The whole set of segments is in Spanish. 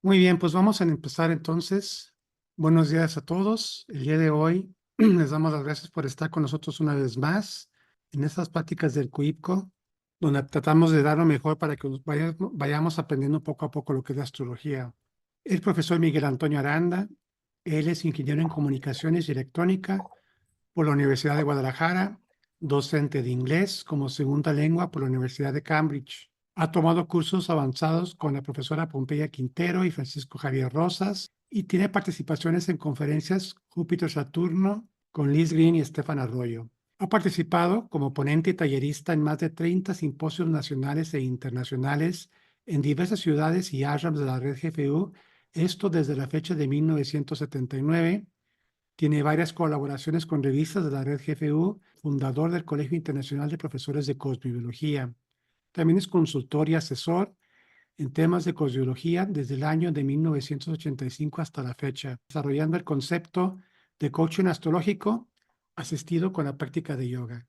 Muy bien, pues vamos a empezar entonces. Buenos días a todos. El día de hoy les damos las gracias por estar con nosotros una vez más en estas pláticas del CUIPCO, donde tratamos de dar lo mejor para que vayamos aprendiendo poco a poco lo que es la astrología. El profesor Miguel Antonio Aranda, él es ingeniero en comunicaciones y electrónica por la Universidad de Guadalajara, docente de inglés como segunda lengua por la Universidad de Cambridge. Ha tomado cursos avanzados con la profesora Pompeya Quintero y Francisco Javier Rosas y tiene participaciones en conferencias Júpiter-Saturno con Liz Green y Estefan Arroyo. Ha participado como ponente y tallerista en más de 30 simposios nacionales e internacionales en diversas ciudades y ashrams de la red GFU, esto desde la fecha de 1979. Tiene varias colaboraciones con revistas de la red GFU, fundador del Colegio Internacional de Profesores de Cosmobiología. También es consultor y asesor en temas de cosmología desde el año de 1985 hasta la fecha, desarrollando el concepto de coaching astrológico asistido con la práctica de yoga.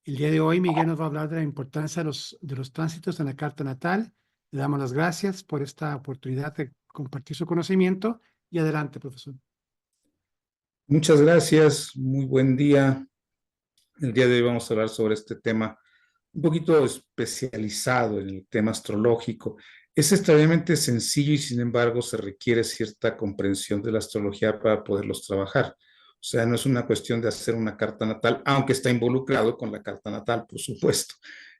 El día de hoy, Miguel nos va a hablar de la importancia de los tránsitos en la carta natal. Le damos las gracias por esta oportunidad de compartir su conocimiento y adelante, profesor. Muchas gracias, muy buen día. El día de hoy vamos a hablar sobre este tema un poquito especializado en el tema astrológico. Es extremadamente sencillo y sin embargo se requiere cierta comprensión de la astrología para poderlos trabajar. O sea, no es una cuestión de hacer una carta natal, aunque está involucrado con la carta natal, por supuesto.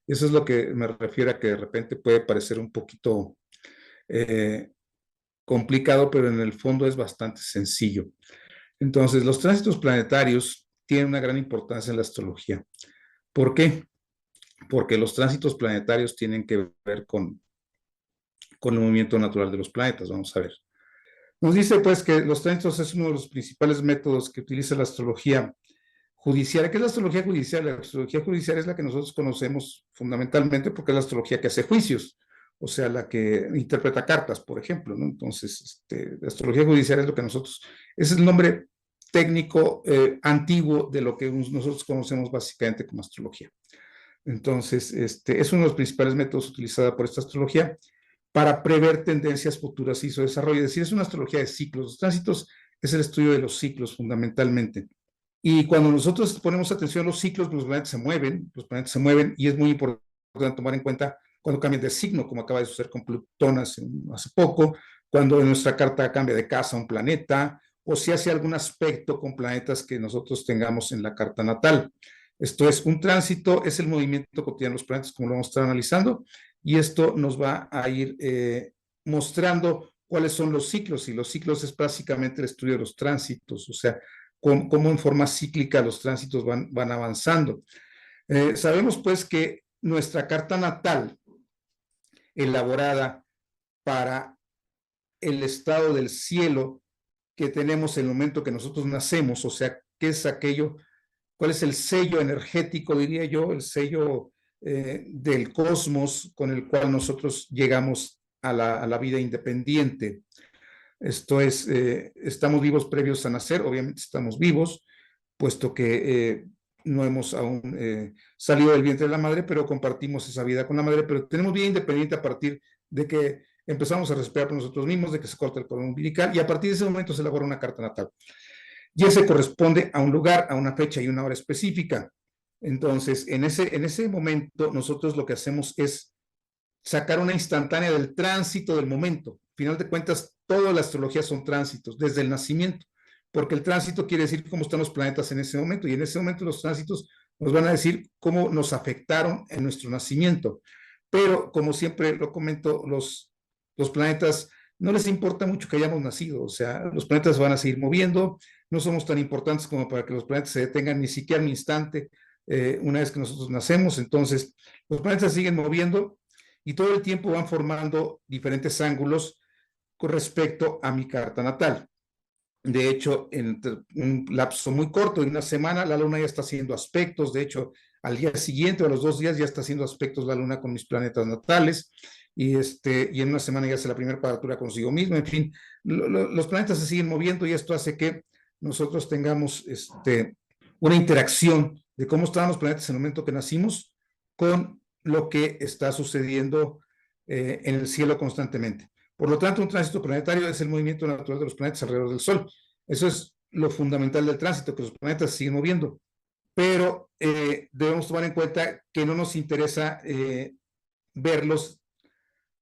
Eso es lo que me refiero a que de repente puede parecer un poquito complicado, pero en el fondo es bastante sencillo. Entonces, los tránsitos planetarios tienen una gran importancia en la astrología. ¿Por qué? Porque los tránsitos planetarios tienen que ver con el movimiento natural de los planetas. Vamos a ver. Nos dice pues que los tránsitos es uno de los principales métodos que utiliza la astrología judicial. ¿Qué es la astrología judicial? La astrología judicial es la que nosotros conocemos fundamentalmente porque es la astrología que hace juicios, o sea, la que interpreta cartas, por ejemplo, ¿no? Entonces, la astrología judicial es lo que nosotros, ese es el nombre técnico antiguo de lo que nosotros conocemos básicamente como astrología. Entonces, es uno de los principales métodos utilizados por esta astrología para prever tendencias futuras y su desarrollo. Es decir, es una astrología de ciclos. Los tránsitos es el estudio de los ciclos fundamentalmente. Y cuando nosotros ponemos atención a los ciclos, los planetas se mueven y es muy importante tomar en cuenta cuando cambian de signo, como acaba de suceder con Plutón hace poco, cuando en nuestra carta cambia de casa un planeta, o si hace algún aspecto con planetas que nosotros tengamos en la carta natal. Esto es, un tránsito es el movimiento cotidiano de los planetas, como lo vamos a estar analizando, y esto nos va a ir mostrando cuáles son los ciclos, y los ciclos es básicamente el estudio de los tránsitos, o sea, cómo en forma cíclica los tránsitos van avanzando. Sabemos pues que nuestra carta natal, elaborada para el estado del cielo que tenemos en el momento que nosotros nacemos, o sea, qué es aquello, cuál es el sello energético, diría yo, el sello del cosmos con el cual nosotros llegamos a la vida independiente. Esto es, estamos vivos previos a nacer, obviamente estamos vivos, puesto que no hemos aún salido del vientre de la madre, pero compartimos esa vida con la madre, pero tenemos vida independiente a partir de que empezamos a respirar por nosotros mismos, de que se corta el cordón umbilical, y a partir de ese momento se elabora una carta natal. Y ese corresponde a un lugar, a una fecha y una hora específica. Entonces, en ese momento, nosotros lo que hacemos es sacar una instantánea del tránsito del momento. Al final de cuentas, toda la astrología son tránsitos, desde el nacimiento, porque el tránsito quiere decir cómo están los planetas en ese momento, y en ese momento los tránsitos nos van a decir cómo nos afectaron en nuestro nacimiento. Pero, como siempre lo comento, los planetas no les importa mucho que hayamos nacido, o sea, los planetas van a seguir moviendo, no somos tan importantes como para que los planetas se detengan ni siquiera un instante una vez que nosotros nacemos. Entonces, los planetas siguen moviendo y todo el tiempo van formando diferentes ángulos con respecto a mi carta natal. De hecho, en un lapso muy corto, de una semana, la luna ya está haciendo aspectos. De hecho, al día siguiente o a los 2 días ya está haciendo aspectos la luna con mis planetas natales. Y en una semana ya hace la primera cuadratura consigo mismo. En fin, los planetas se siguen moviendo y esto hace que nosotros tengamos una interacción de cómo estaban los planetas en el momento que nacimos con lo que está sucediendo en el cielo constantemente. Por lo tanto, un tránsito planetario es el movimiento natural de los planetas alrededor del Sol. Eso es lo fundamental del tránsito, que los planetas se siguen moviendo. Pero debemos tomar en cuenta que no nos interesa verlos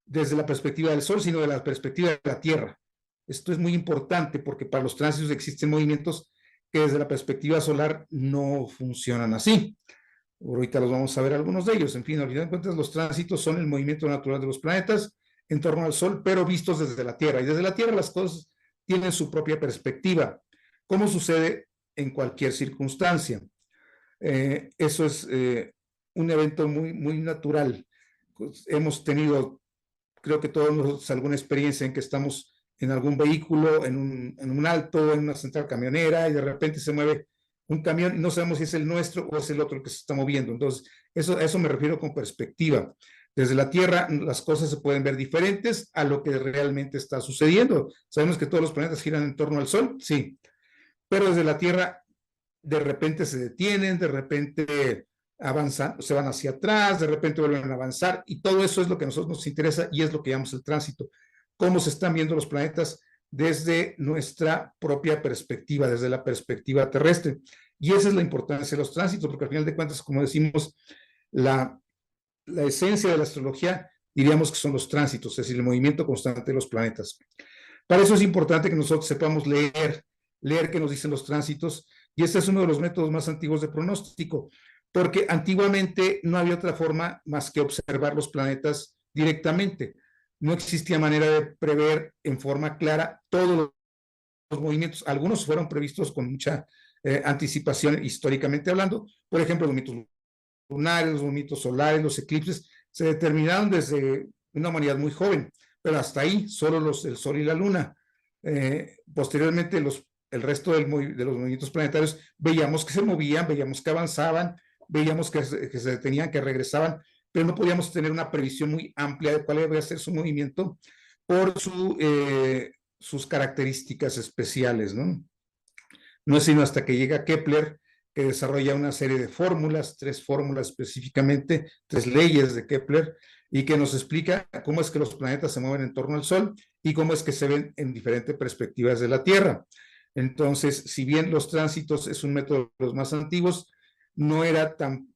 desde la perspectiva del Sol, sino de la perspectiva de la Tierra. Esto es muy importante porque para los tránsitos existen movimientos que desde la perspectiva solar no funcionan así. Ahorita los vamos a ver algunos de ellos. En fin, al final de cuentas, los tránsitos son el movimiento natural de los planetas en torno al Sol, pero vistos desde la Tierra. Y desde la Tierra las cosas tienen su propia perspectiva, como sucede en cualquier circunstancia. Eso es un evento muy natural. Pues, hemos tenido, creo que todos nosotros, alguna experiencia en que estamos en algún vehículo, en un alto, en una central camionera, y de repente se mueve un camión y no sabemos si es el nuestro o es el otro que se está moviendo. Entonces, a eso me refiero con perspectiva. Desde la Tierra las cosas se pueden ver diferentes a lo que realmente está sucediendo. Sabemos que todos los planetas giran en torno al Sol, sí, pero desde la Tierra de repente se detienen, de repente avanzan, se van hacia atrás, de repente vuelven a avanzar, y todo eso es lo que a nosotros nos interesa y es lo que llamamos el tránsito. Cómo se están viendo los planetas desde nuestra propia perspectiva, desde la perspectiva terrestre. Y esa es la importancia de los tránsitos, porque al final de cuentas, como decimos, la esencia de la astrología diríamos que son los tránsitos, es decir, el movimiento constante de los planetas. Para eso es importante que nosotros sepamos leer qué nos dicen los tránsitos, y este es uno de los métodos más antiguos de pronóstico, porque antiguamente no había otra forma más que observar los planetas directamente. No existía manera de prever en forma clara todos los movimientos. Algunos fueron previstos con mucha anticipación históricamente hablando. Por ejemplo, los movimientos lunares, los movimientos solares, los eclipses, se determinaron desde una humanidad muy joven, pero hasta ahí solo el Sol y la Luna. Posteriormente, el resto de los movimientos planetarios veíamos que se movían, veíamos que avanzaban, veíamos que se detenían, que regresaban, pero no podíamos tener una previsión muy amplia de cuál debe ser su movimiento por sus características especiales, ¿no? No es sino hasta que llega Kepler, que desarrolla una serie de fórmulas, 3 fórmulas específicamente, 3 leyes de Kepler, y que nos explica cómo es que los planetas se mueven en torno al Sol y cómo es que se ven en diferentes perspectivas de la Tierra. Entonces, si bien los tránsitos es un método de los más antiguos, no era tan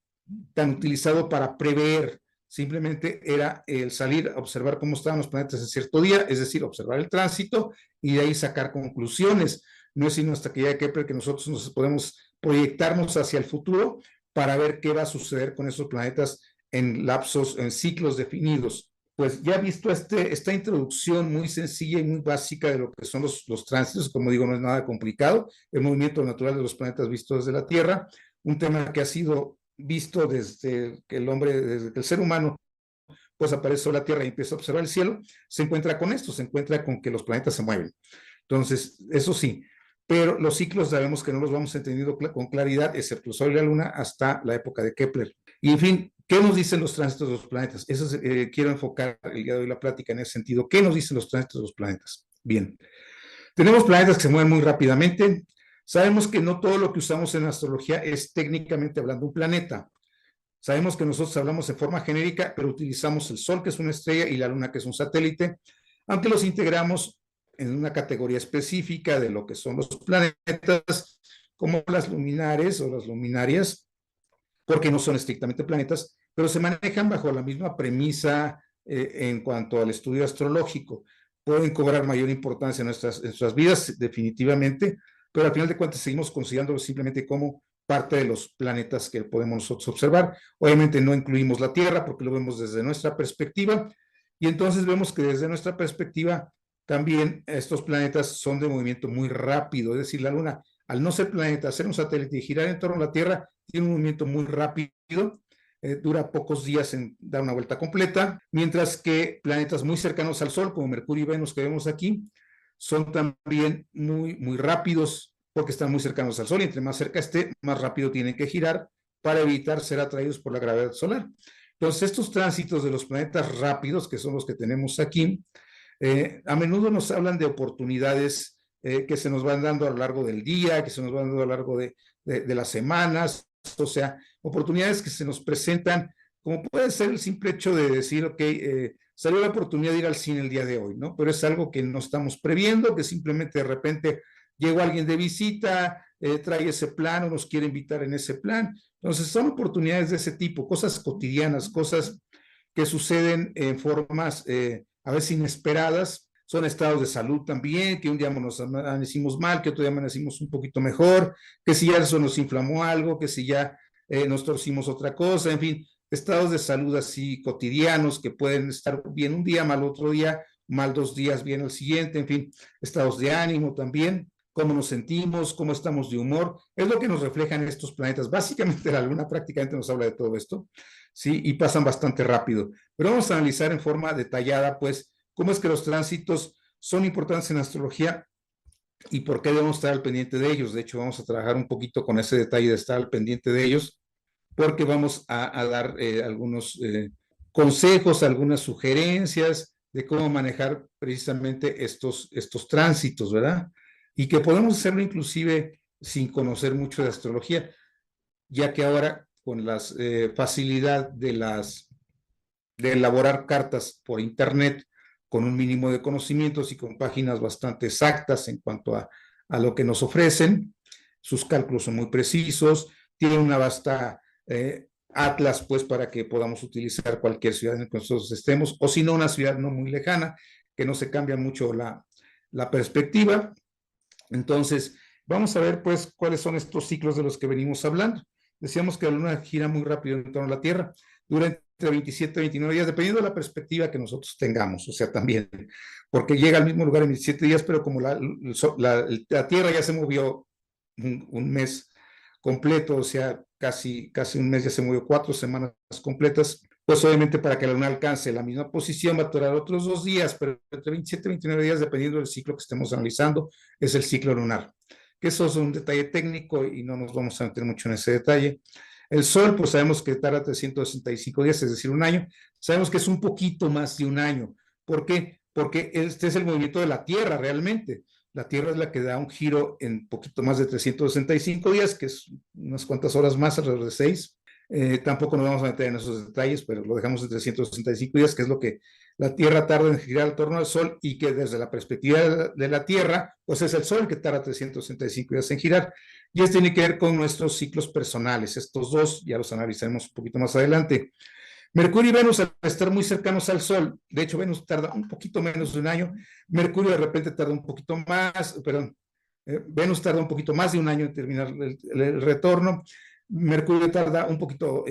utilizado para prever, simplemente era el salir a observar cómo estaban los planetas en cierto día, es decir, observar el tránsito y de ahí sacar conclusiones. No es sino hasta que llegue Kepler que nosotros nos podemos proyectarnos hacia el futuro para ver qué va a suceder con esos planetas en lapsos, en ciclos definidos. Pues ya visto esta introducción muy sencilla y muy básica de lo que son los tránsitos, como digo, no es nada complicado, el movimiento natural de los planetas visto desde la Tierra, un tema que ha sido visto desde que desde que el ser humano pues apareció la Tierra y empieza a observar el cielo, se encuentra con esto, se encuentra con que los planetas se mueven. Entonces, eso sí, pero los ciclos sabemos que no los vamos entendiendo con claridad, excepto el Sol y la Luna, hasta la época de Kepler. Y en fin, ¿qué nos dicen los tránsitos de los planetas? Eso quiero enfocar el día de hoy la plática en ese sentido. ¿Qué nos dicen los tránsitos de los planetas? Bien, tenemos planetas que se mueven muy rápidamente. Sabemos que no todo lo que usamos en astrología es técnicamente hablando un planeta. Sabemos que nosotros hablamos de forma genérica, pero utilizamos el Sol, que es una estrella, y la Luna, que es un satélite, aunque los integramos en una categoría específica de lo que son los planetas, como las luminares o las luminarias, porque no son estrictamente planetas, pero se manejan bajo la misma premisa en cuanto al estudio astrológico. Pueden cobrar mayor importancia en nuestras vidas, definitivamente, pero al final de cuentas seguimos considerándolos simplemente como parte de los planetas que podemos nosotros observar. Obviamente no incluimos la Tierra porque lo vemos desde nuestra perspectiva, y entonces vemos que desde nuestra perspectiva también estos planetas son de movimiento muy rápido, es decir, la Luna, al no ser planeta, ser un satélite y girar en torno a la Tierra, tiene un movimiento muy rápido, dura pocos días en dar una vuelta completa, mientras que planetas muy cercanos al Sol, como Mercurio y Venus que vemos aquí, son también muy rápidos porque están muy cercanos al Sol, y entre más cerca esté, más rápido tienen que girar para evitar ser atraídos por la gravedad solar. Entonces, estos tránsitos de los planetas rápidos, que son los que tenemos aquí, a menudo nos hablan de oportunidades que se nos van dando a lo largo del día, que se nos van dando a lo largo de las semanas, o sea, oportunidades que se nos presentan, como puede ser el simple hecho de decir, ok, salió la oportunidad de ir al cine el día de hoy, ¿no? Pero es algo que no estamos previendo, que simplemente de repente llegó alguien de visita, trae ese plan o nos quiere invitar en ese plan. Entonces son oportunidades de ese tipo, cosas cotidianas, cosas que suceden en formas a veces inesperadas. Son estados de salud también, que un día nos amanecimos mal, que otro día amanecimos un poquito mejor, que si ya eso nos inflamó algo, que si ya nos torcimos otra cosa, en fin, estados de salud así cotidianos que pueden estar bien un día, mal otro día, mal 2 días, bien el siguiente, en fin, estados de ánimo también, cómo nos sentimos, cómo estamos de humor, es lo que nos reflejan estos planetas. Básicamente la Luna prácticamente nos habla de todo esto, ¿sí? Y pasan bastante rápido. Pero vamos a analizar en forma detallada, pues, cómo es que los tránsitos son importantes en astrología y por qué debemos estar al pendiente de ellos. De hecho, vamos a trabajar un poquito con ese detalle de estar al pendiente de ellos, porque vamos a dar algunos consejos, algunas sugerencias de cómo manejar precisamente estos tránsitos, ¿verdad? Y que podemos hacerlo inclusive sin conocer mucho de astrología, ya que ahora con la facilidad de elaborar cartas por internet con un mínimo de conocimientos y con páginas bastante exactas en cuanto a lo que nos ofrecen, sus cálculos son muy precisos, tiene una vasta atlas pues para que podamos utilizar cualquier ciudad en la que nosotros estemos, o si no una ciudad no muy lejana, que no se cambia mucho la perspectiva. Entonces, vamos a ver pues cuáles son estos ciclos de los que venimos hablando. Decíamos que la Luna gira muy rápido en torno a la Tierra, dura entre 27 y 29 días, dependiendo de la perspectiva que nosotros tengamos, o sea, también, porque llega al mismo lugar en 27 días, pero como la Tierra ya se movió un mes completo, o sea, casi un mes ya se movió 4 semanas completas, pues obviamente para que la Luna alcance la misma posición va a durar otros 2 días, pero entre 27 y 29 días, dependiendo del ciclo que estemos analizando, es el ciclo lunar. Que eso es un detalle técnico y no nos vamos a meter mucho en ese detalle. El Sol, pues sabemos que tarda 365 días, es decir, un año. Sabemos que es un poquito más de un año. ¿Por qué? Porque este es el movimiento de la Tierra realmente. La Tierra es la que da un giro en poquito más de 365 días, que es unas cuantas horas más, alrededor de 6. Tampoco nos vamos a meter en esos detalles, pero lo dejamos en 365 días, que es lo que la Tierra tarda en girar en torno al Sol y que desde la perspectiva de la Tierra, pues es el Sol que tarda 365 días en girar. Y esto tiene que ver con nuestros ciclos personales. Estos dos ya los analizaremos un poquito más adelante. Mercurio y Venus, al estar muy cercanos al Sol, de hecho Venus tarda un poquito menos de un año, Mercurio de repente tarda un poquito más, perdón, Venus tarda un poquito más de un año en terminar el retorno, Mercurio tarda un poquito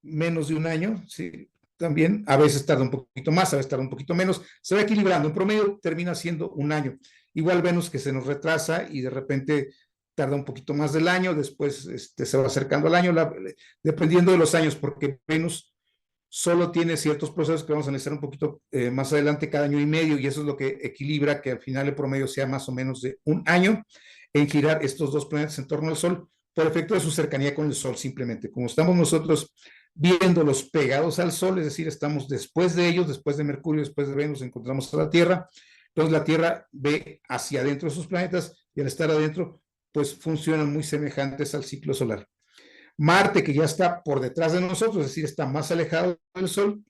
menos de un año, ¿sí? También a veces tarda un poquito más, a veces tarda un poquito menos, se va equilibrando, en promedio termina siendo un año. Igual Venus que se nos retrasa y de repente tarda un poquito más del año, después se va acercando al año, dependiendo de los años, porque Venus solo tiene ciertos procesos que vamos a analizar un poquito más adelante cada año y medio, y eso es lo que equilibra que al final el promedio sea más o menos de un año en girar estos dos planetas en torno al Sol por efecto de su cercanía con el Sol. Simplemente como estamos nosotros viéndolos pegados al Sol, es decir, estamos después de ellos, después de Mercurio, después de Venus, encontramos a la Tierra, entonces la Tierra ve hacia adentro de sus planetas y al estar adentro, pues funcionan muy semejantes al ciclo solar. Marte, que ya está por detrás de nosotros, es decir, está más alejado del Sol,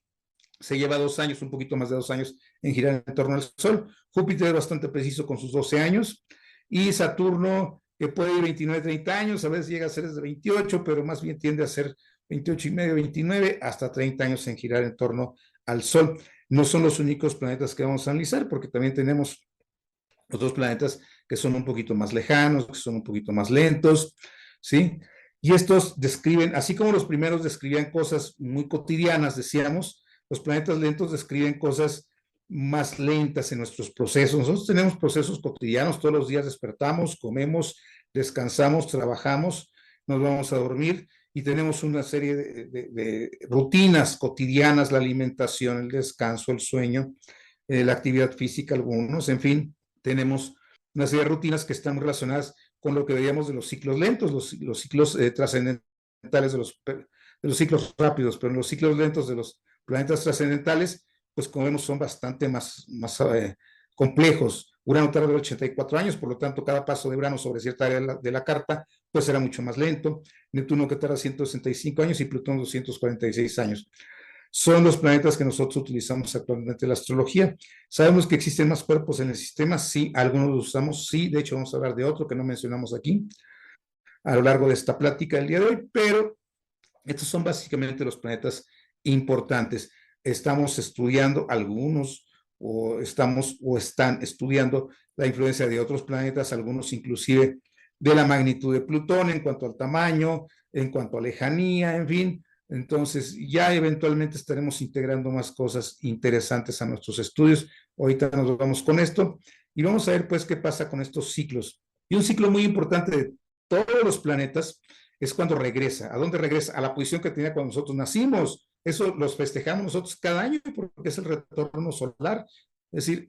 se lleva 2 años, un poquito más de 2 años en girar en torno al Sol. Júpiter es bastante preciso con sus 12 años. Y Saturno, que puede ir 29, 30 años, a veces llega a ser desde 28, pero más bien tiende a ser 28 y medio, 29, hasta 30 años en girar en torno al Sol. No son los únicos planetas que vamos a analizar, porque también tenemos otros planetas que son un poquito más lejanos, que son un poquito más lentos, ¿sí? Y estos describen, así como los primeros describían cosas muy cotidianas, decíamos, los planetas lentos describen cosas más lentas en nuestros procesos. Nosotros tenemos procesos cotidianos, todos los días despertamos, comemos, descansamos, trabajamos, nos vamos a dormir y tenemos una serie de rutinas cotidianas, la alimentación, el descanso, el sueño, la actividad física, algunos, en fin, tenemos una serie de rutinas que están relacionadas con lo que veíamos de los ciclos lentos, los ciclos trascendentales de los ciclos rápidos, pero en los ciclos lentos de los planetas trascendentales, pues como vemos son bastante más complejos. Urano tarda 84 años, por lo tanto cada paso de Urano sobre cierta área de la carta pues será mucho más lento. Neptuno que tarda 165 años y Plutón 246 años. son los planetas que nosotros utilizamos actualmente en la astrología. Sabemos que existen más cuerpos en el sistema, sí, algunos los usamos, sí, de hecho vamos a hablar de otro que no mencionamos aquí a lo largo de esta plática del día de hoy, pero estos son básicamente los planetas importantes. Estamos estudiando algunos o están estudiando la influencia de otros planetas, algunos inclusive de la magnitud de Plutón en cuanto al tamaño, en cuanto a lejanía, en fin. Entonces, ya eventualmente estaremos integrando más cosas interesantes a nuestros estudios. Ahorita nos vamos con esto y vamos a ver pues qué pasa con estos ciclos. Y un ciclo muy importante de todos los planetas es cuando regresa. ¿A dónde regresa? A la posición que tenía cuando nosotros nacimos. Eso los festejamos nosotros cada año porque es el retorno solar. Es decir,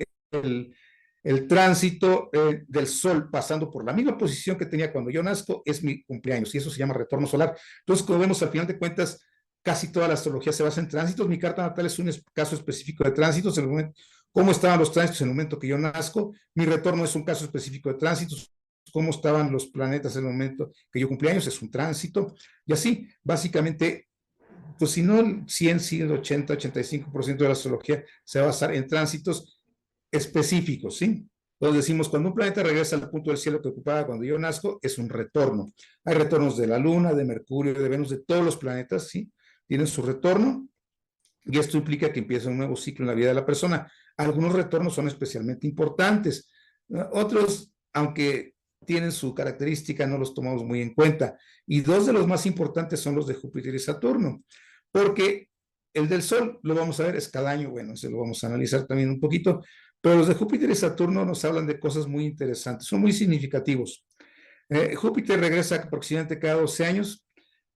el tránsito del Sol pasando por la misma posición que tenía cuando yo nazco es mi cumpleaños y eso se llama retorno solar. Entonces, como vemos, al final de cuentas, casi toda la astrología se basa en tránsitos. Mi carta natal es un caso específico de tránsitos. En el momento, cómo estaban los tránsitos en el momento que yo nazco. Mi retorno es un caso específico de tránsitos. Cómo estaban los planetas en el momento que yo cumplí años, es un tránsito, y así, básicamente, pues si no el 100, 100, 80, 85% de la astrología se va a basar en tránsitos específicos, ¿sí? Entonces decimos, cuando un planeta regresa al punto del cielo que ocupaba cuando yo nazco, es un retorno. Hay retornos de la Luna, de Mercurio, de Venus, de todos los planetas, ¿sí? Tienen su retorno, y esto implica que empieza un nuevo ciclo en la vida de la persona. Algunos retornos son especialmente importantes, otros, aunque tienen su característica, no los tomamos muy en cuenta. Y dos de los más importantes son los de Júpiter y Saturno, porque el del Sol, lo vamos a ver, es cada año, bueno, se lo vamos a analizar también un poquito, pero los de Júpiter y Saturno nos hablan de cosas muy interesantes, son muy significativos. Júpiter regresa aproximadamente cada 12 años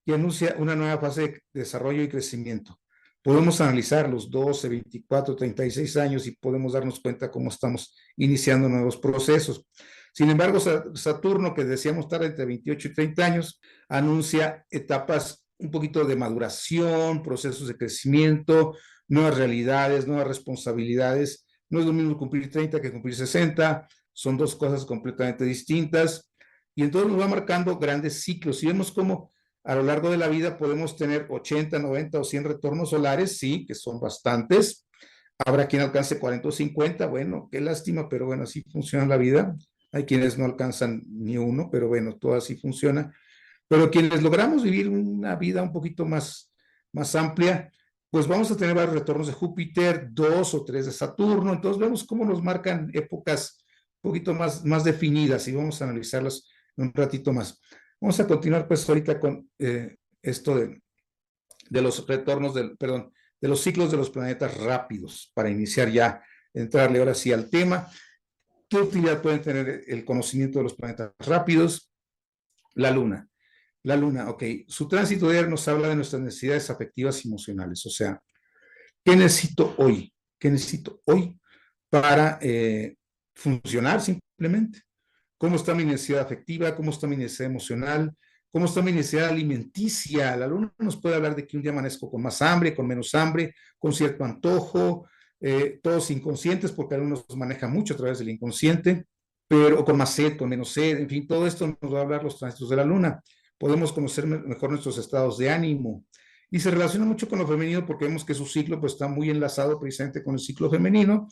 y anuncia una nueva fase de desarrollo y crecimiento. Podemos analizar los 12, 24, 36 años y podemos darnos cuenta cómo estamos iniciando nuevos procesos. Sin embargo, Saturno, que decíamos estar entre 28 y 30 años, anuncia etapas un poquito de maduración, procesos de crecimiento, nuevas realidades, nuevas responsabilidades. No es lo mismo cumplir 30 que cumplir 60, son dos cosas completamente distintas. Y entonces nos va marcando grandes ciclos. Y vemos cómo a lo largo de la vida podemos tener 80, 90 o 100 retornos solares, sí, que son bastantes. Habrá quien alcance 40 o 50, bueno, qué lástima, pero bueno, así funciona la vida. Hay quienes no alcanzan ni uno, pero bueno, todo así funciona. Pero quienes logramos vivir una vida un poquito más amplia, pues vamos a tener varios retornos de Júpiter, 2 o 3 de Saturno. Entonces vemos cómo nos marcan épocas un poquito más definidas y vamos a analizarlas un ratito más. Vamos a continuar pues ahorita con esto de los retornos, perdón, de los ciclos de los planetas rápidos, para iniciar ya, entrarle ahora sí al tema. ¿Qué utilidad pueden tener el conocimiento de los planetas rápidos? La Luna. La Luna, ok. Su tránsito de ayer nos habla de nuestras necesidades afectivas y emocionales. O sea, ¿qué necesito hoy? ¿Qué necesito hoy para funcionar simplemente? ¿Cómo está mi necesidad afectiva? ¿Cómo está mi necesidad emocional? ¿Cómo está mi necesidad alimenticia? La Luna nos puede hablar de que un día amanezco con más hambre, con menos hambre, con cierto antojo, todos inconscientes, porque algunos nos maneja mucho a través del inconsciente, pero con más sed, con menos sed, en fin, todo esto nos va a hablar los tránsitos de la Luna. Podemos conocer mejor nuestros estados de ánimo. Y se relaciona mucho con lo femenino porque vemos que su ciclo pues, está muy enlazado precisamente con el ciclo femenino.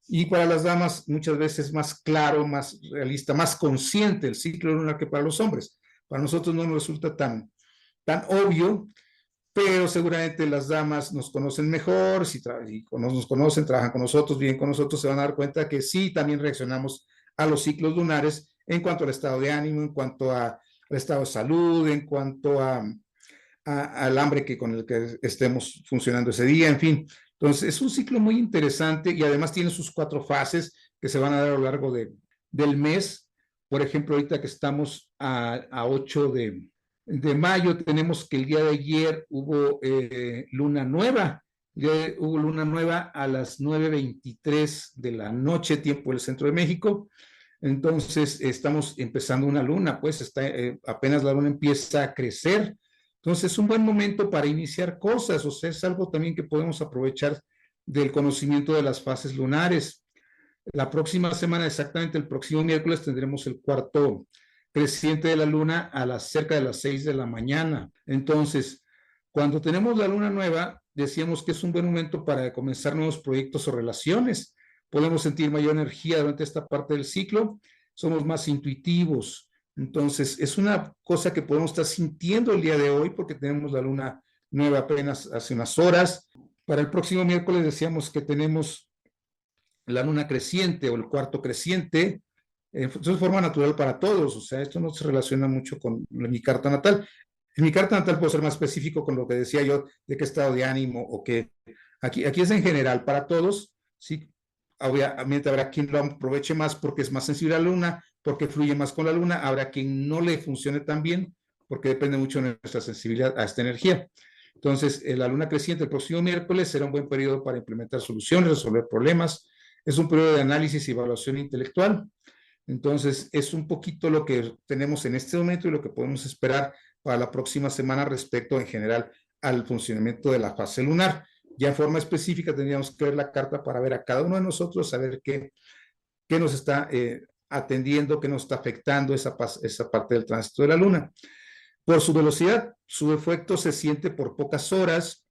Y para las damas muchas veces más claro, más realista, más consciente el ciclo lunar que para los hombres. Para nosotros no nos resulta tan obvio, pero seguramente las damas nos conocen mejor, si nos conocen, trabajan con nosotros, viven con nosotros, se van a dar cuenta que sí, también reaccionamos a los ciclos lunares en cuanto al estado de ánimo, en cuanto al estado de salud, en cuanto al hambre con el que estemos funcionando ese día, en fin. Entonces, es un ciclo muy interesante y además tiene sus 4 fases que se van a dar a lo largo del mes. Por ejemplo, ahorita que estamos a 8 de mayo, tenemos que el día de ayer hubo luna nueva. Hubo luna nueva a las 9:23 de la noche, tiempo del centro de México. Entonces, estamos empezando una luna, pues apenas la luna empieza a crecer. Entonces, es un buen momento para iniciar cosas, o sea, es algo también que podemos aprovechar del conocimiento de las fases lunares. La próxima semana, exactamente el próximo miércoles, tendremos el cuarto creciente de la luna cerca de las 6 de la mañana. Entonces, cuando tenemos la luna nueva, decíamos que es un buen momento para comenzar nuevos proyectos o relaciones. Podemos sentir mayor energía durante esta parte del ciclo, somos más intuitivos. Entonces, es una cosa que podemos estar sintiendo el día de hoy porque tenemos la luna nueva apenas hace unas horas. Para el próximo miércoles decíamos que tenemos la luna creciente o el cuarto creciente. Eso es forma natural para todos, o sea, esto no se relaciona mucho con mi carta natal. En mi carta natal puedo ser más específico con lo que decía yo, de qué estado de ánimo o qué. Aquí es en general para todos, ¿sí? Obviamente habrá quien lo aproveche más porque es más sensible a la luna, porque fluye más con la luna, habrá quien no le funcione tan bien, porque depende mucho de nuestra sensibilidad a esta energía. Entonces, la luna creciente el próximo miércoles será un buen periodo para implementar soluciones, resolver problemas. Es un periodo de análisis y evaluación intelectual. Entonces, es un poquito lo que tenemos en este momento y lo que podemos esperar para la próxima semana respecto en general al funcionamiento de la fase lunar. Ya en forma específica tendríamos que ver la carta para ver a cada uno de nosotros, saber qué nos está atendiendo, qué nos está afectando esa parte del tránsito de la luna. Por su velocidad, su efecto se siente por pocas horas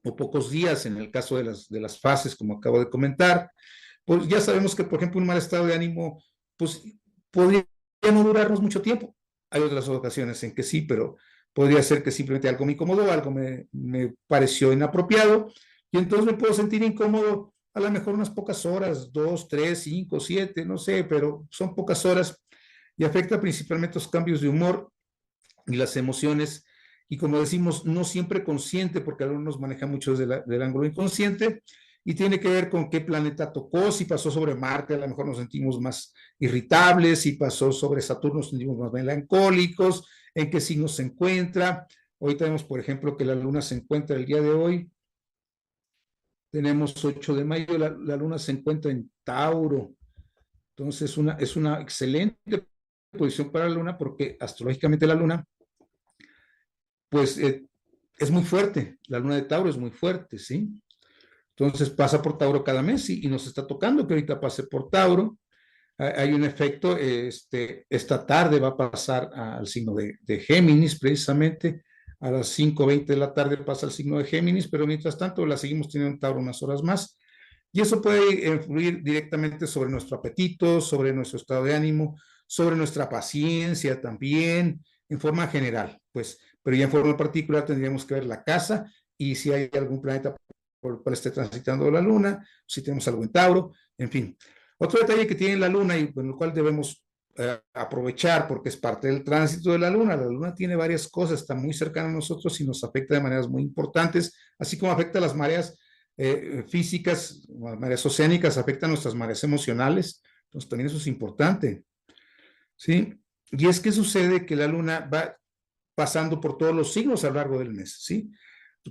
o pocos días en el caso de las fases, como acabo de comentar. Pues ya sabemos que, por ejemplo, un mal estado de ánimo, pues podría no durarnos mucho tiempo. Hay otras ocasiones en que sí, pero podría ser que simplemente algo me incomodó, algo me pareció inapropiado, y entonces me puedo sentir incómodo a lo mejor unas pocas horas, 2, 3, 5, 7, no sé, pero son pocas horas y afecta principalmente los cambios de humor y las emociones, y como decimos, no siempre consciente, porque algunos manejan mucho desde del ángulo inconsciente, y tiene que ver con qué planeta tocó. Si pasó sobre Marte, a lo mejor nos sentimos más irritables; si pasó sobre Saturno, nos sentimos más melancólicos; en qué signo se encuentra. Hoy tenemos, por ejemplo, que la luna se encuentra el día de hoy, tenemos 8 de mayo, la luna se encuentra en Tauro. Entonces es una excelente posición para la luna, porque astrológicamente la luna pues es muy fuerte, la luna de Tauro es muy fuerte, ¿sí? Entonces pasa por Tauro cada mes y nos está tocando que ahorita pase por Tauro. Hay un efecto, esta tarde va a pasar al signo de Géminis, precisamente, a las 5:20 de la tarde pasa al signo de Géminis, pero mientras tanto la seguimos teniendo en Tauro unas horas más. Y eso puede influir directamente sobre nuestro apetito, sobre nuestro estado de ánimo, sobre nuestra paciencia también, en forma general, pues, pero ya en forma particular tendríamos que ver la casa y si hay algún planeta por el cual esté transitando la luna, si tenemos algo en Tauro, en fin. Otro detalle que tiene la luna y con el cual debemos aprovechar porque es parte del tránsito de la luna tiene varias cosas, está muy cercana a nosotros y nos afecta de maneras muy importantes, así como afecta a las mareas físicas, las mareas oceánicas, afectan nuestras mareas emocionales, entonces también eso es importante, ¿sí? Y es que sucede que la luna va pasando por todos los signos a lo largo del mes, ¿sí?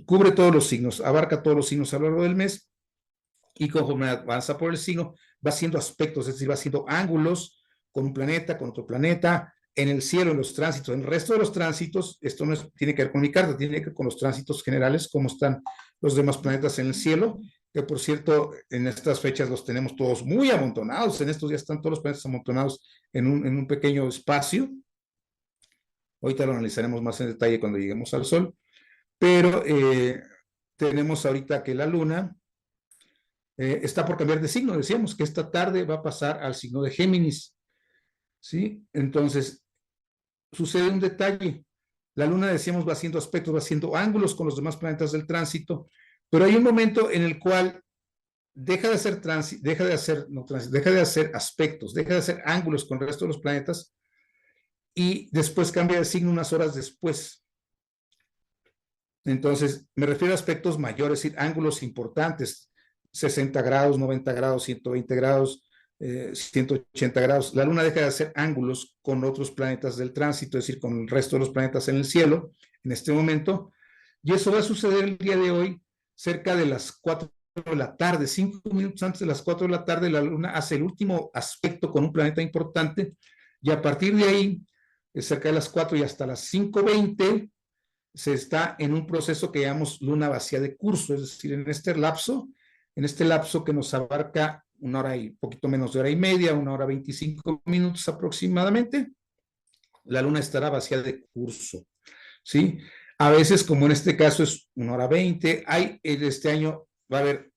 Cubre todos los signos, abarca todos los signos a lo largo del mes, y conforme avanza por el signo, va haciendo aspectos, es decir, va haciendo ángulos con un planeta, con otro planeta, en el cielo, en los tránsitos, en el resto de los tránsitos. Esto no tiene que ver con mi carta, tiene que ver con los tránsitos generales, cómo están los demás planetas en el cielo, que por cierto, en estas fechas los tenemos todos muy amontonados, en estos días están todos los planetas amontonados en un pequeño espacio. Ahorita lo analizaremos más en detalle cuando lleguemos al Sol, pero tenemos ahorita que la Luna está por cambiar de signo. Decíamos que esta tarde va a pasar al signo de Géminis, ¿sí? Entonces, sucede un detalle. La luna, decíamos, va haciendo aspectos, va haciendo ángulos con los demás planetas del tránsito, pero hay un momento en el cual deja de hacer deja de hacer aspectos, deja de hacer ángulos con el resto de los planetas y después cambia de signo unas horas después. Entonces, me refiero a aspectos mayores, es decir, ángulos importantes, 60 grados, 90 grados, 120 grados, 180 grados. La Luna deja de hacer ángulos con otros planetas del tránsito, es decir, con el resto de los planetas en el cielo, en este momento, y eso va a suceder el día de hoy, cerca de las 4 de la tarde, 5 minutos antes de las 4 de la tarde, la Luna hace el último aspecto con un planeta importante, y a partir de ahí, cerca de las 4 y hasta las 5:20, se está en un proceso que llamamos luna vacía de curso, es decir, en este lapso que nos abarca una hora y poquito menos de hora y media, 1 hora 25 minutos aproximadamente, la luna estará vacía de curso, ¿sí? A veces, como en este caso, es 1 hora 20. Este año va a haber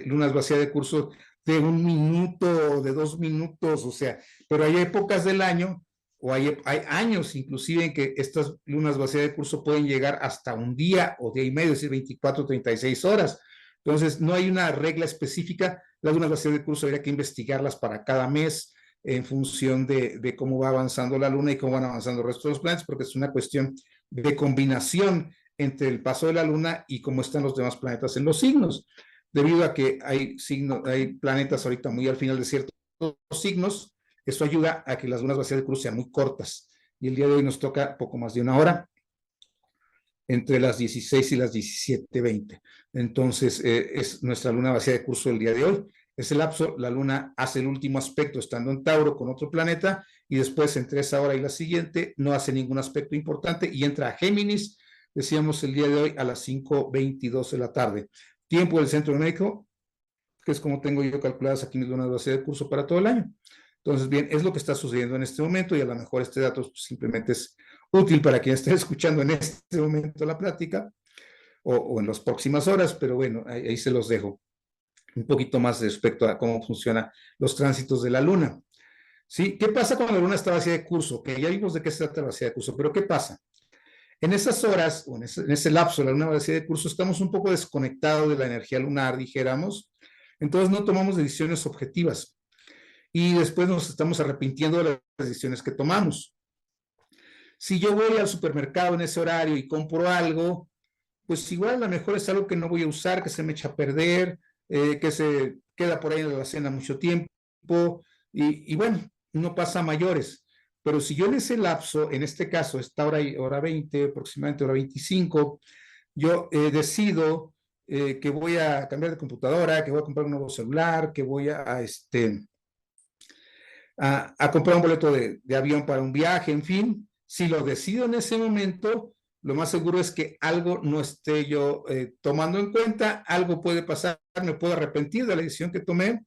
lunas vacías de curso de 1 minuto, de 2 minutos, o sea, pero hay épocas del año, o hay años inclusive en que estas lunas vacías de curso pueden llegar hasta un día o día y medio, es decir, 24, 36 horas. Entonces, no hay una regla específica. Las lunas vacías de curso habría que investigarlas para cada mes en función de cómo va avanzando la luna y cómo van avanzando el resto de los planetas, porque es una cuestión de combinación entre el paso de la luna y cómo están los demás planetas en los signos, debido a que hay planetas ahorita muy al final de ciertos signos. Eso ayuda a que las lunas vacías de curso sean muy cortas, y el día de hoy nos toca poco más de 1 hora, entre las 16 y las 17:20. Entonces, es nuestra luna vacía de curso del día de hoy. Ese lapso, la luna hace el último aspecto estando en Tauro con otro planeta, y después entre esa hora y la siguiente no hace ningún aspecto importante y entra a Géminis, decíamos el día de hoy a las 5:22 de la tarde. Tiempo del centro de México, que es como tengo yo calculadas aquí mis lunas vacías de curso para todo el año. Entonces, bien, es lo que está sucediendo en este momento, y a lo mejor este dato simplemente es útil para quien esté escuchando en este momento la plática o en las próximas horas, pero bueno, ahí se los dejo un poquito más respecto a cómo funcionan los tránsitos de la luna. ¿Sí? ¿Qué pasa cuando la luna está vacía de curso? Que ya vimos de qué se trata la vacía de curso, pero ¿qué pasa? En esas horas, o en ese lapso de la luna vacía de curso, estamos un poco desconectados de la energía lunar, dijéramos, entonces no tomamos decisiones objetivas y después nos estamos arrepintiendo de las decisiones que tomamos. Si yo voy al supermercado en ese horario y compro algo, pues igual a lo mejor es algo que no voy a usar, que se me echa a perder, que se queda por ahí en la alacena mucho tiempo, y bueno, no pasa a mayores. Pero si yo en ese lapso, en este caso, esta hora 20, aproximadamente hora 25, yo decido que voy a cambiar de computadora, que voy a comprar un nuevo celular, que voy a comprar un boleto de avión para un viaje, en fin, si lo decido en ese momento, lo más seguro es que algo no esté yo tomando en cuenta, algo puede pasar, me puedo arrepentir de la decisión que tomé.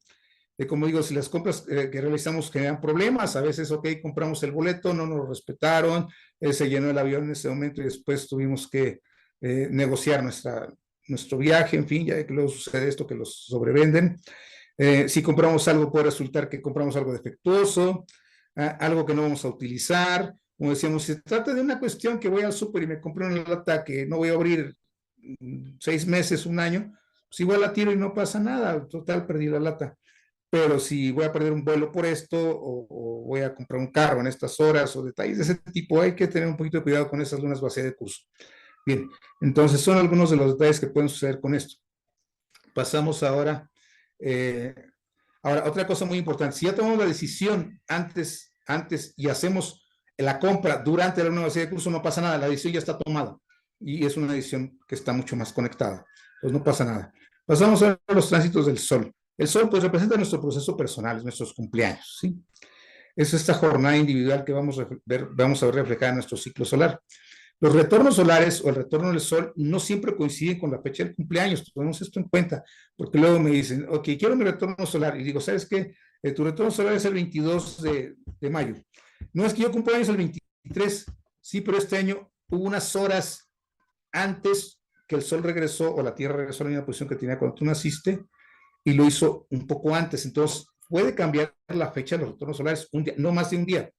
Como digo, si las compras que realizamos generan problemas, a veces, ok, compramos el boleto, no nos lo respetaron, se llenó el avión en ese momento y después tuvimos que negociar nuestro viaje, en fin, ya que luego sucede esto, que los sobrevenden. Si compramos algo, puede resultar que compramos algo defectuoso, algo que no vamos a utilizar. Como decíamos, si se trata de una cuestión que voy al súper y me compré una lata que no voy a abrir 6 meses, un año, pues igual la tiro y no pasa nada, total, perdí la lata. Pero si voy a perder un vuelo por esto, o voy a comprar un carro en estas horas, o detalles de ese tipo, hay que tener un poquito de cuidado con esas lunas vacías de curso. Bien, entonces son algunos de los detalles que pueden suceder con esto. Pasamos ahora. Ahora, otra cosa muy importante, si ya tomamos la decisión antes y hacemos la compra durante la luna vacía de curso, no pasa nada, la decisión ya está tomada y es una decisión que está mucho más conectada, pues no pasa nada. Pasamos a los tránsitos del Sol. El Sol pues representa nuestro proceso personal, nuestros cumpleaños, ¿sí? Es esta jornada individual que vamos a ver reflejada en nuestro ciclo solar. Los retornos solares o el retorno del Sol no siempre coinciden con la fecha del cumpleaños, tomemos esto en cuenta, porque luego me dicen, ok, quiero mi retorno solar, y digo, ¿sabes qué? Tu retorno solar es el 22 de mayo. No, es que yo cumplo años el 23, sí, pero este año hubo unas horas antes que el Sol regresó, o la Tierra regresó a la misma posición que tenía cuando tú naciste, y lo hizo un poco antes, entonces puede cambiar la fecha de los retornos solares un día, no más de un día.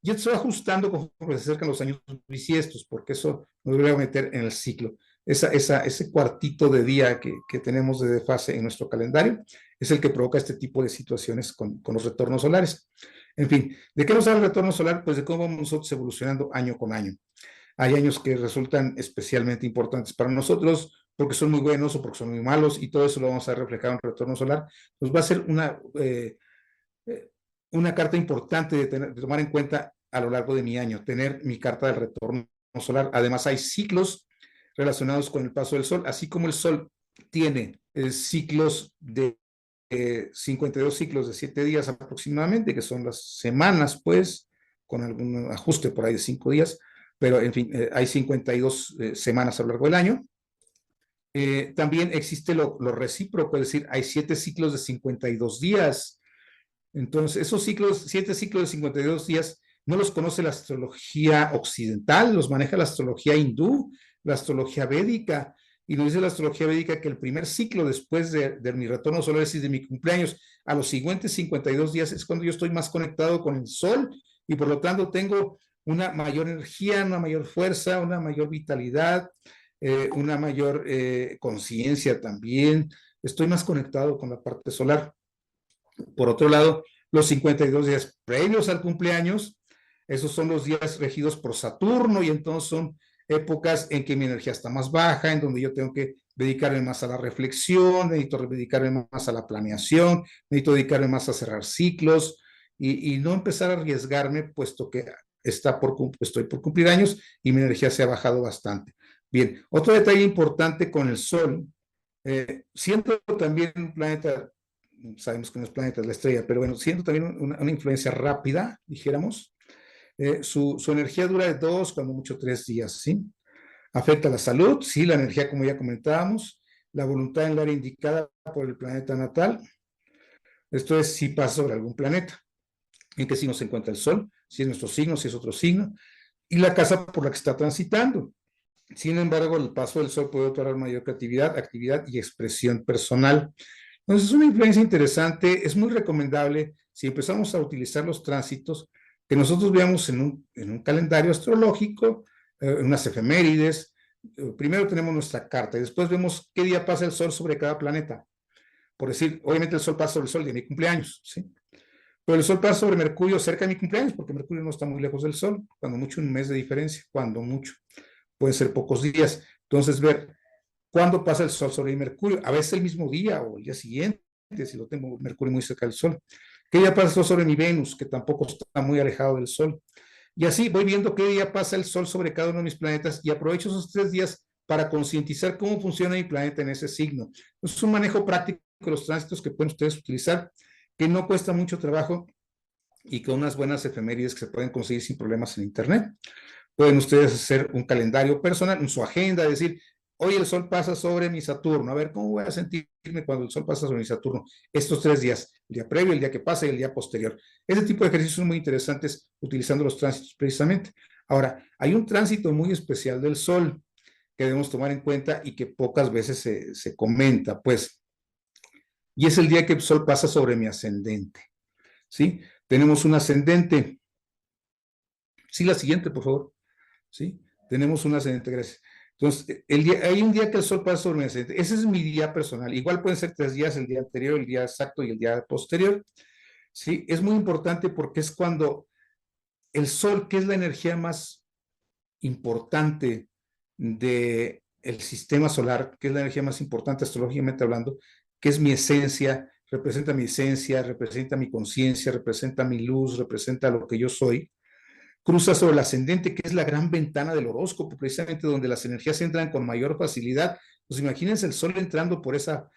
Y esto se va ajustando conforme se acercan los años bisiestos, porque eso nos debería meter en el ciclo. Ese cuartito de día que tenemos de desfase en nuestro calendario es el que provoca este tipo de situaciones con los retornos solares. En fin, ¿de qué nos habla el retorno solar? Pues de cómo vamos nosotros evolucionando año con año. Hay años que resultan especialmente importantes para nosotros porque son muy buenos o porque son muy malos, y todo eso lo vamos a reflejar en el retorno solar. Pues va a ser una carta importante de tomar en cuenta a lo largo de mi año, tener mi carta del retorno solar. Además, hay ciclos relacionados con el paso del Sol, así como el Sol tiene ciclos de 52 ciclos de 7 días aproximadamente, que son las semanas, pues, con algún ajuste por ahí de 5 días, pero en fin, hay 52 semanas a lo largo del año. También existe lo recíproco, es decir, hay 7 ciclos de 52 días. Entonces, esos 7 ciclos de 52 días no los conoce la astrología occidental, los maneja la astrología hindú, la astrología védica, y nos dice la astrología védica que el primer ciclo después de mi retorno solar, es decir, de mi cumpleaños, a los siguientes 52 días es cuando yo estoy más conectado con el sol y por lo tanto tengo una mayor energía, una mayor fuerza, una mayor vitalidad, una mayor conciencia también. Estoy más conectado con la parte solar. Por otro lado, los 52 días previos al cumpleaños, esos son los días regidos por Saturno y entonces son épocas en que mi energía está más baja, en donde yo tengo que dedicarme más a la reflexión, necesito dedicarme más a la planeación, necesito dedicarme más a cerrar ciclos y no empezar a arriesgarme, puesto que estoy por cumplir años y mi energía se ha bajado bastante. Bien, otro detalle importante con el Sol, siendo también un planeta, sabemos que no es planeta, es la estrella, pero bueno, siendo también una influencia rápida, dijéramos, su energía dura de 2, cuando mucho 3 días, ¿sí? Afecta la salud, sí, la energía, como ya comentábamos, la voluntad en el área indicada por el planeta natal. Esto es si pasa sobre algún planeta. ¿En qué signo se encuentra el Sol? Si es nuestro signo, si es otro signo. Y la casa por la que está transitando. Sin embargo, el paso del Sol puede otorgar mayor creatividad, actividad y expresión personal. Entonces, es una influencia interesante, es muy recomendable si empezamos a utilizar los tránsitos que nosotros veamos en un calendario astrológico, en unas efemérides. Primero tenemos nuestra carta y después vemos qué día pasa el Sol sobre cada planeta. Por decir, obviamente el Sol pasa sobre el Sol de mi cumpleaños, ¿sí? Pero el Sol pasa sobre Mercurio cerca de mi cumpleaños, porque Mercurio no está muy lejos del Sol, cuando mucho un mes de diferencia, cuando mucho, pueden ser pocos días. Entonces, ver cuándo pasa el Sol sobre Mercurio, a veces el mismo día o el día siguiente, si lo tengo Mercurio muy cerca del Sol. ¿Qué día pasa el Sol sobre mi Venus, que tampoco está muy alejado del Sol? Y así voy viendo qué día pasa el Sol sobre cada uno de mis planetas y aprovecho esos 3 días para concientizar cómo funciona mi planeta en ese signo. Es un manejo práctico de los tránsitos que pueden ustedes utilizar, que no cuesta mucho trabajo y con unas buenas efemérides que se pueden conseguir sin problemas en Internet. Pueden ustedes hacer un calendario personal, en su agenda, decir, hoy el Sol pasa sobre mi Saturno, a ver, ¿cómo voy a sentirme cuando el Sol pasa sobre mi Saturno? Estos 3 días, el día previo, el día que pasa y el día posterior. Ese tipo de ejercicios son muy interesantes utilizando los tránsitos precisamente. Ahora, hay un tránsito muy especial del Sol que debemos tomar en cuenta y que pocas veces se comenta, pues, y es el día que el Sol pasa sobre mi ascendente, ¿sí? Tenemos un ascendente. Sí, la siguiente, por favor. ¿Sí? Tenemos un ascendente, gracias. Entonces, hay un día que el Sol pasa sobre mi ascendente. Ese es mi día personal. Igual pueden ser 3 días, el día anterior, el día exacto y el día posterior. ¿Sí? Es muy importante porque es cuando el Sol, que es la energía más importante del sistema solar, que es la energía más importante astrológicamente hablando, que es mi esencia, representa mi conciencia, representa mi luz, representa lo que yo soy, cruza sobre el ascendente, que es la gran ventana del horóscopo, precisamente donde las energías entran con mayor facilidad. Pues imagínense el Sol entrando por esa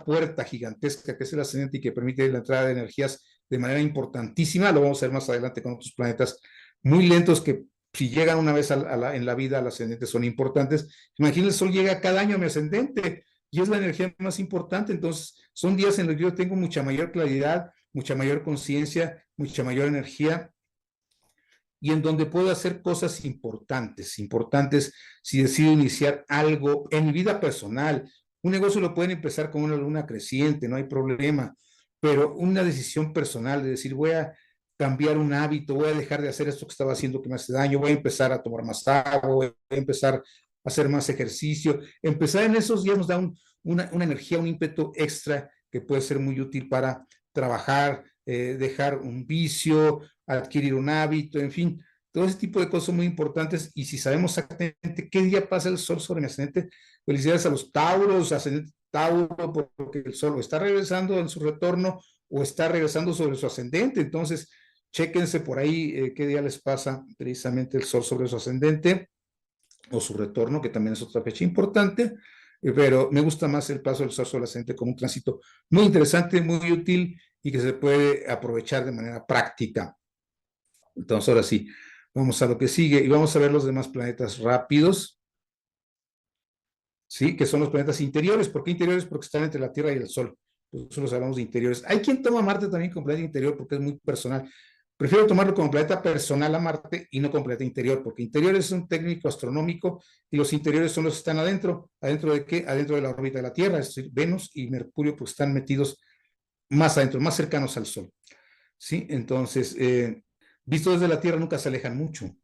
puerta gigantesca que es el ascendente y que permite la entrada de energías de manera importantísima. Lo vamos a ver más adelante con otros planetas muy lentos que si llegan una vez en la vida al ascendente son importantes. Imagínense, el Sol llega cada año a mi ascendente y es la energía más importante. Entonces, son días en los que yo tengo mucha mayor claridad, mucha mayor conciencia, mucha mayor energía y en donde puedo hacer cosas importantes si decido iniciar algo en mi vida personal. Un negocio lo pueden empezar con una luna creciente, no hay problema, pero una decisión personal de decir voy a cambiar un hábito, voy a dejar de hacer esto que estaba haciendo que me hace daño, voy a empezar a tomar más agua, voy a empezar a hacer más ejercicio. Empezar en esos días nos da una energía, un ímpetu extra que puede ser muy útil para trabajar, dejar un vicio, adquirir un hábito, en fin, todo ese tipo de cosas son muy importantes y si sabemos exactamente qué día pasa el Sol sobre mi ascendente, felicidades a los Tauros, ascendente Tauro, porque el Sol o está regresando en su retorno o está regresando sobre su ascendente, entonces chéquense por ahí qué día les pasa precisamente el Sol sobre su ascendente o su retorno, que también es otra fecha importante, pero me gusta más el paso del Sol sobre el ascendente como un tránsito muy interesante, muy útil y que se puede aprovechar de manera práctica. Entonces, ahora sí, vamos a lo que sigue y vamos a ver los demás planetas rápidos, ¿sí? Que son los planetas interiores. ¿Por qué interiores? Porque están entre la Tierra y el Sol. Nosotros hablamos de interiores. Hay quien toma Marte también como planeta interior porque es muy personal. Prefiero tomarlo como planeta personal a Marte y no como planeta interior, porque interior es un técnico astronómico y los interiores son los que están adentro. ¿Adentro de qué? Adentro de la órbita de la Tierra, es decir, Venus y Mercurio pues están metidos más adentro, más cercanos al Sol. ¿Sí? Entonces, visto desde la Tierra nunca se alejan mucho.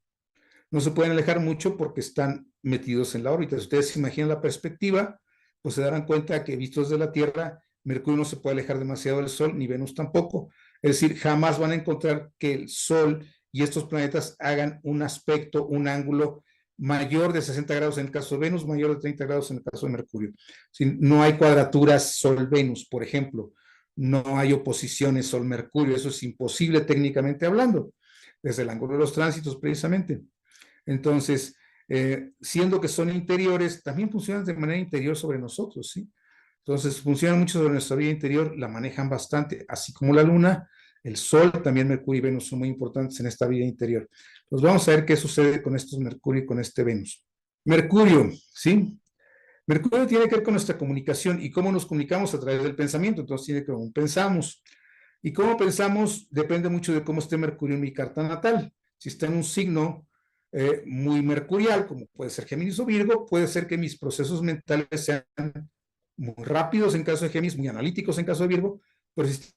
No se pueden alejar mucho porque están metidos en la órbita. Si ustedes se imaginan la perspectiva, pues se darán cuenta que visto desde la Tierra, Mercurio no se puede alejar demasiado del Sol, ni Venus tampoco. Es decir, jamás van a encontrar que el Sol y estos planetas hagan un aspecto, un ángulo mayor de 60 grados en el caso de Venus, mayor de 30 grados en el caso de Mercurio. No hay cuadraturas Sol-Venus, por ejemplo. No hay oposiciones Sol-Mercurio. Eso es imposible técnicamente hablando, desde el ángulo de los tránsitos precisamente. Entonces, siendo que son interiores, también funcionan de manera interior sobre nosotros, ¿sí? Entonces, funcionan mucho sobre nuestra vida interior, la manejan bastante, así como la Luna, el Sol, también Mercurio y Venus son muy importantes en esta vida interior. Pues vamos a ver qué sucede con estos Mercurio y con este Venus. Mercurio, ¿sí? Mercurio tiene que ver con nuestra comunicación y cómo nos comunicamos a través del pensamiento, entonces tiene que ver con cómo pensamos. Y cómo pensamos depende mucho de cómo esté Mercurio en mi carta natal. Si está en un signo muy mercurial, como puede ser Géminis o Virgo, puede ser que mis procesos mentales sean muy rápidos en caso de Géminis, muy analíticos en caso de Virgo, pero si está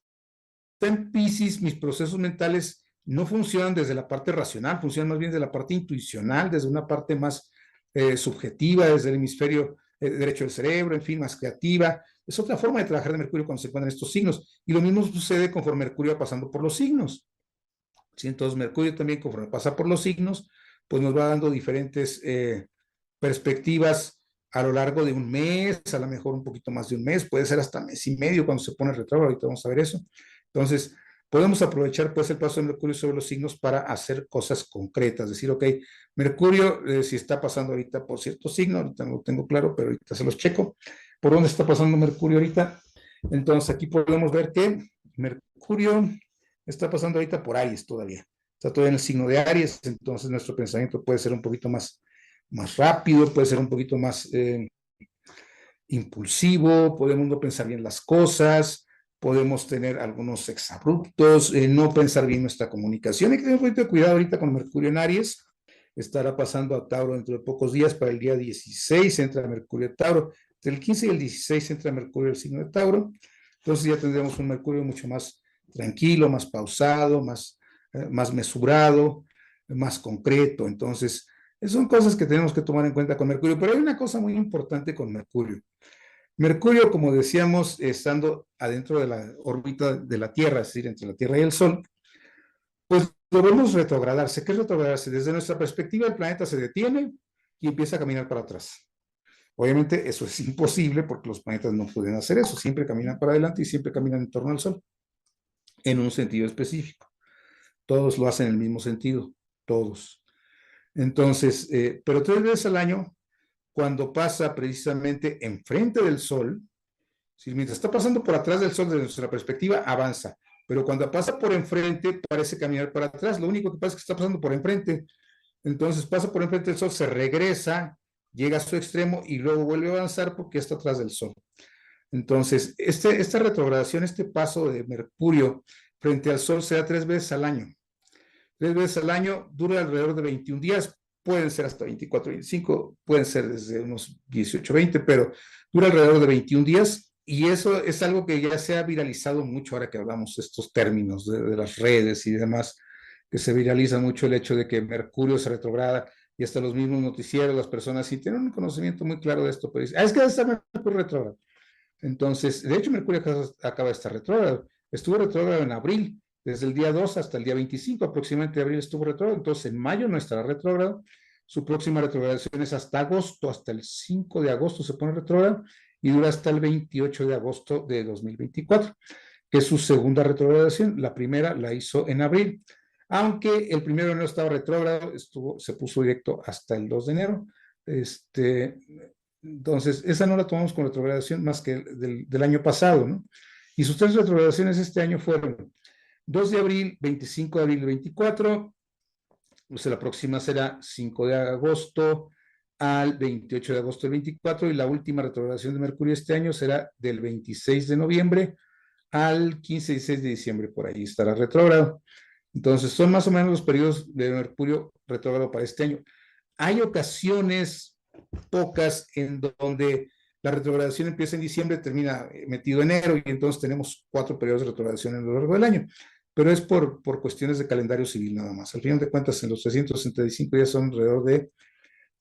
en Piscis, mis procesos mentales no funcionan desde la parte racional, funcionan más bien desde la parte intuicional, desde una parte más subjetiva, desde el hemisferio derecho del cerebro, en fin, más creativa. Es otra forma de trabajar de Mercurio cuando se encuentran estos signos. Y lo mismo sucede conforme Mercurio va pasando por los signos. ¿Sí? Entonces, Mercurio también, conforme pasa por los signos, pues nos va dando diferentes perspectivas a lo largo de un mes, a lo mejor un poquito más de un mes, puede ser hasta mes y medio cuando se pone retrógrado, ahorita vamos a ver eso. Entonces, podemos aprovechar pues el paso de Mercurio sobre los signos para hacer cosas concretas, decir, ok, Mercurio, si está pasando ahorita por cierto signo, ahorita no lo tengo claro, pero ahorita se los checo, por dónde está pasando Mercurio ahorita. Entonces, aquí podemos ver que Mercurio está pasando ahorita por Aries todavía, está todavía en el signo de Aries, entonces nuestro pensamiento puede ser un poquito más rápido, puede ser un poquito más impulsivo, podemos no pensar bien las cosas, podemos tener algunos exabruptos, no pensar bien nuestra comunicación. Hay que tener un poquito de cuidado ahorita con Mercurio en Aries. Estará pasando a Tauro dentro de pocos días. Para el día 16 entra Mercurio en Tauro. Entre el 15 y el 16 entra Mercurio el signo de Tauro. Entonces ya tendremos un Mercurio mucho más tranquilo, más pausado, más mesurado, más concreto. Entonces, son cosas que tenemos que tomar en cuenta con Mercurio. Pero hay una cosa muy importante con Mercurio. Mercurio, como decíamos, estando adentro de la órbita de la Tierra, es decir, entre la Tierra y el Sol, pues debemos retrogradarse. ¿Qué es retrogradarse? Desde nuestra perspectiva, el planeta se detiene y empieza a caminar para atrás. Obviamente eso es imposible porque los planetas no pueden hacer eso, siempre caminan para adelante y siempre caminan en torno al Sol, en un sentido específico. Todos lo hacen en el mismo sentido, todos. Entonces, pero 3 veces al año, cuando pasa precisamente enfrente del Sol, si mientras está pasando por atrás del Sol, desde nuestra perspectiva, avanza. Pero cuando pasa por enfrente, parece caminar para atrás. Lo único que pasa es que está pasando por enfrente. Entonces pasa por enfrente del Sol, se regresa, llega a su extremo y luego vuelve a avanzar porque está atrás del Sol. Entonces, esta retrogradación, este paso de Mercurio frente al Sol se da 3 veces al año. 3 veces al año, dura alrededor de 21 días, pueden ser hasta 24, 25, pueden ser desde unos 18, 20, pero dura alrededor de 21 días y eso es algo que ya se ha viralizado mucho ahora que hablamos de estos términos de las redes y demás, que se viraliza mucho el hecho de que Mercurio se retrograda y hasta los mismos noticieros, las personas sí tienen un conocimiento muy claro de esto, pero dicen, es que debe estar Mercurio retrógrado. Entonces, de hecho, Mercurio acaba de estar retrógrado. Estuvo retrógrado en abril, desde el día 2 hasta el día 25 aproximadamente de abril estuvo retrógrado, entonces en mayo no estará retrógrado. Su próxima retrogradación es hasta agosto, hasta el 5 de agosto se pone retrógrado y dura hasta el 28 de agosto de 2024, que es su segunda retrogradación. La primera la hizo en abril, aunque el 1 de enero estaba retrógrado, se puso directo hasta el 2 de enero. Entonces, esa no la tomamos con retrogradación más que del año pasado, ¿no? Y sus 3 retrogradaciones este año fueron 2 de abril, 25 de abril y 24, pues la próxima será 5 de agosto al 28 de agosto del 24 y la última retrogradación de Mercurio este año será del 26 de noviembre al 15 y 16 de diciembre, por ahí estará retrógrado. Entonces, son más o menos los periodos de Mercurio retrógrado para este año. Hay ocasiones, pocas, en donde la retrogradación empieza en diciembre, termina metido enero, y entonces tenemos 4 periodos de retrogradación a lo largo del año. Pero es por cuestiones de calendario civil nada más. Al final de cuentas, en los 365 días son alrededor de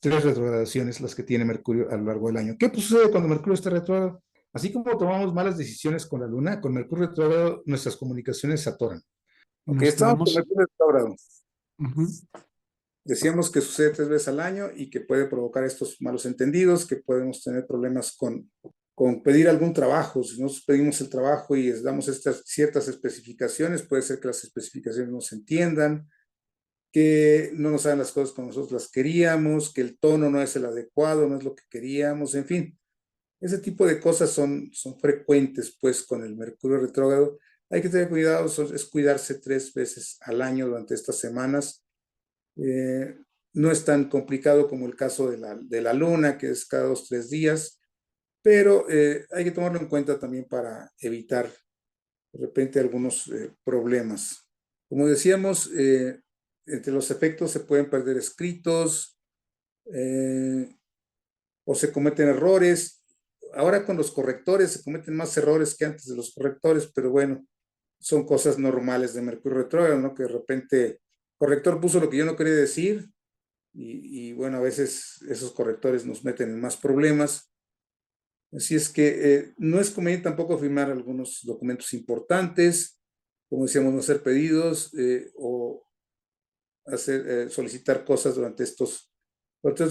3 retrogradaciones las que tiene Mercurio a lo largo del año. ¿Qué sucede cuando Mercurio está retrógrado? Así como tomamos malas decisiones con la Luna, con Mercurio retrógrado nuestras comunicaciones se atoran. Ok, Nos estamos con quedamos. Mercurio retrógrado. Ujú. Decíamos que sucede 3 veces al año y que puede provocar estos malos entendidos, que podemos tener problemas con pedir algún trabajo. Si nosotros pedimos el trabajo y les damos estas ciertas especificaciones, puede ser que las especificaciones no se entiendan, que no nos hagan las cosas como nosotros las queríamos, que el tono no es el adecuado, no es lo que queríamos, en fin. Ese tipo de cosas son frecuentes, pues, con el Mercurio retrógrado. Hay que tener cuidado, es cuidarse 3 veces al año durante estas semanas. No es tan complicado como el caso de la Luna, que es cada 2 o 3 días, pero hay que tomarlo en cuenta también para evitar de repente algunos problemas. Como decíamos, entre los efectos se pueden perder escritos o se cometen errores. Ahora con los correctores se cometen más errores que antes de los correctores, pero bueno, son cosas normales de Mercurio retrógrado, ¿no? Que de repente el corrector puso lo que yo no quería decir bueno, a veces esos correctores nos meten en más problemas. Así es que no es conveniente tampoco firmar algunos documentos importantes, como decíamos, no hacer pedidos o solicitar cosas durante estos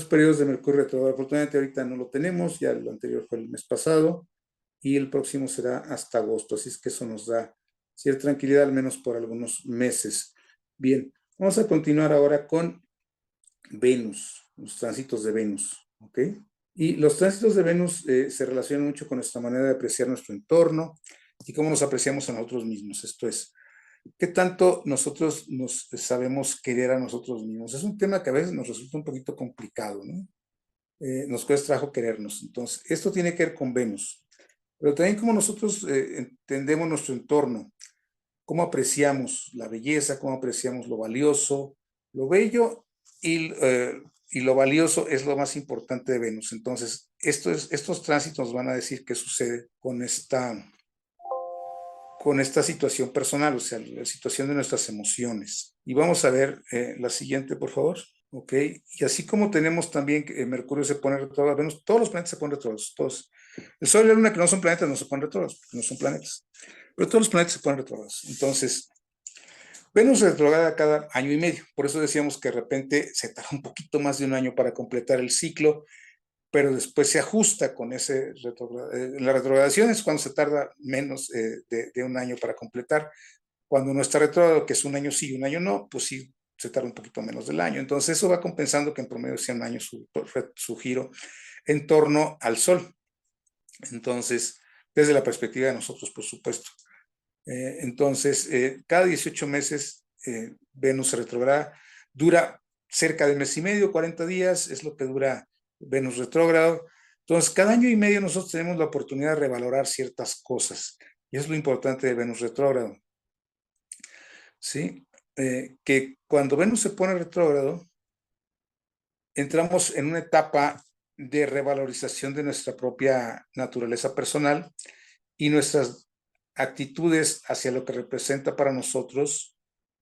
periodos de Mercurio retrógrado. Afortunadamente ahorita no lo tenemos, ya el anterior fue el mes pasado y el próximo será hasta agosto, así es que eso nos da cierta tranquilidad, al menos por algunos meses. Bien, vamos a continuar ahora con Venus, los tránsitos de Venus, ¿ok? Y los tránsitos de Venus se relacionan mucho con nuestra manera de apreciar nuestro entorno y cómo nos apreciamos a nosotros mismos. Esto es, ¿qué tanto nosotros nos sabemos querer a nosotros mismos? Es un tema que a veces nos resulta un poquito complicado, ¿no? Nos cuesta trabajo querernos. Entonces, esto tiene que ver con Venus, pero también cómo nosotros entendemos nuestro entorno, cómo apreciamos la belleza, cómo apreciamos lo valioso, lo bello y lo valioso es lo más importante de Venus. Entonces, estos tránsitos nos van a decir qué sucede con esta situación personal, o sea, la situación de nuestras emociones. Y vamos a ver la siguiente, por favor. Ok, y así como tenemos también que Mercurio se pone retrógrado, Venus, todos los planetas se ponen retrógrados, todos. El Sol y la Luna, que no son planetas, no se ponen retrógrados, no son planetas. Pero todos los planetas se ponen retrógrados. Entonces, Venus retrograda cada año y medio. Por eso decíamos que de repente se tarda un poquito más de un año para completar el ciclo, pero después se ajusta con ese la retrogradación es cuando se tarda menos de un año para completar. Cuando no está retrógrado, que es un año sí y un año no, pues sí se tarda un poquito menos del año. Entonces eso va compensando que en promedio sea un año su giro en torno al Sol. Entonces, desde la perspectiva de nosotros, por supuesto. Entonces, cada 18 meses Venus se retrograda, dura cerca de mes y medio, 40 días, es lo que dura Venus retrógrado. Entonces, cada año y medio nosotros tenemos la oportunidad de revalorar ciertas cosas. Y es lo importante de Venus retrógrado. ¿Sí? Que cuando Venus se pone retrógrado, entramos en una etapa de revalorización de nuestra propia naturaleza personal y nuestras actitudes hacia lo que representa para nosotros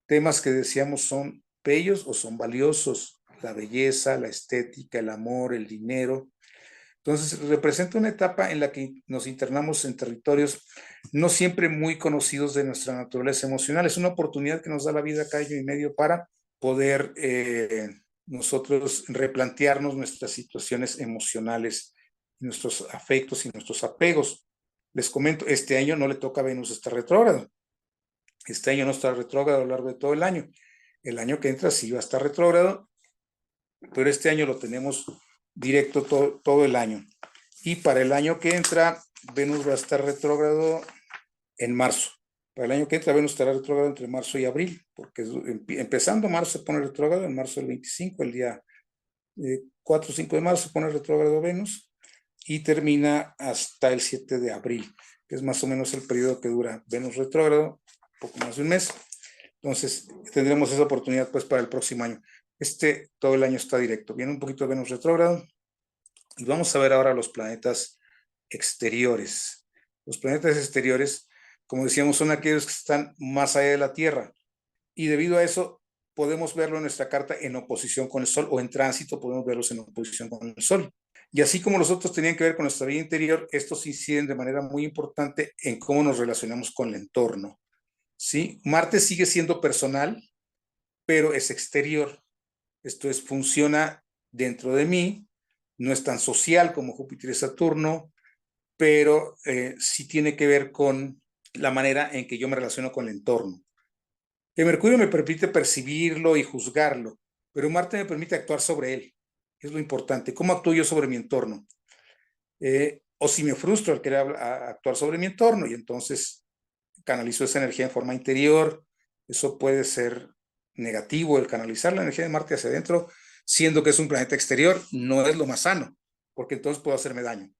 temas que decíamos son bellos o son valiosos, la belleza, la estética, el amor, el dinero. Entonces, representa una etapa en la que nos internamos en territorios no siempre muy conocidos de nuestra naturaleza emocional. Es una oportunidad que nos da la vida cada año y medio para poder nosotros replantearnos nuestras situaciones emocionales, nuestros afectos y nuestros apegos. Les comento, este año no le toca a Venus estar retrógrado. Este año no está retrógrado a lo largo de todo el año. El año que entra sí va a estar retrógrado, pero este año lo tenemos directo todo el año. Y para el año que entra, Venus va a estar retrógrado en marzo. Para el año que entra, Venus estará retrógrado entre marzo y abril, porque empezando marzo se pone retrógrado, en marzo del 25, el día 4 o 5 de marzo se pone retrógrado Venus y termina hasta el 7 de abril, que es más o menos el periodo que dura Venus retrógrado, poco más de un mes. Entonces, tendremos esa oportunidad pues para el próximo año. Todo el año está directo. Viene un poquito de Venus retrógrado. Y vamos a ver ahora los planetas exteriores. Los planetas exteriores, como decíamos, son aquellos que están más allá de la Tierra. Y debido a eso, podemos verlo en nuestra carta en oposición con el Sol o en tránsito, podemos verlos en oposición con el Sol. Y así como los otros tenían que ver con nuestra vida interior, estos inciden de manera muy importante en cómo nos relacionamos con el entorno. ¿Sí? Marte sigue siendo personal, pero es exterior. Esto es, funciona dentro de mí, no es tan social como Júpiter y Saturno, pero sí tiene que ver con la manera en que yo me relaciono con el entorno. Que Mercurio me permite percibirlo y juzgarlo, pero Marte me permite actuar sobre él. Es lo importante. ¿Cómo actúo yo sobre mi entorno? O si me frustro al querer actuar sobre mi entorno y entonces canalizo esa energía en forma interior. Eso puede ser negativo, el canalizar la energía de Marte hacia adentro, siendo que es un planeta exterior, no es lo más sano, porque entonces puedo hacerme daño.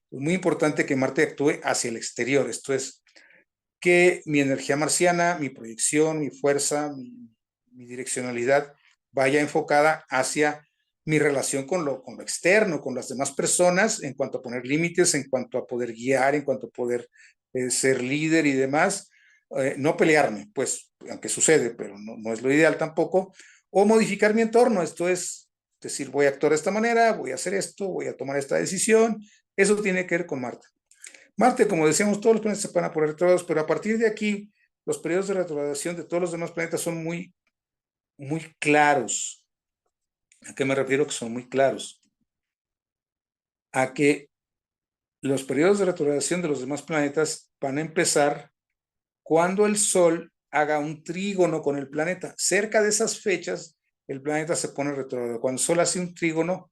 Es muy importante que Marte actúe hacia el exterior, esto es, que mi energía marciana, mi proyección, mi fuerza, mi direccionalidad vaya enfocada hacia mi relación con lo externo, con las demás personas, en cuanto a poner límites, en cuanto a poder guiar, en cuanto a poder ser líder y demás. No pelearme, pues, aunque sucede, pero no es lo ideal tampoco, o modificar mi entorno, esto es decir, voy a actuar de esta manera, voy a hacer esto, voy a tomar esta decisión, eso tiene que ver con Marte. Marte, como decíamos, todos los planetas se van a poner retrogrados, pero a partir de aquí, los periodos de retrogradación de todos los demás planetas son muy, muy claros. ¿A qué me refiero que son muy claros? A que los periodos de retrogradación de los demás planetas van a empezar cuando el Sol haga un trígono con el planeta. Cerca de esas fechas, el planeta se pone retrogrado. Cuando el Sol hace un trígono,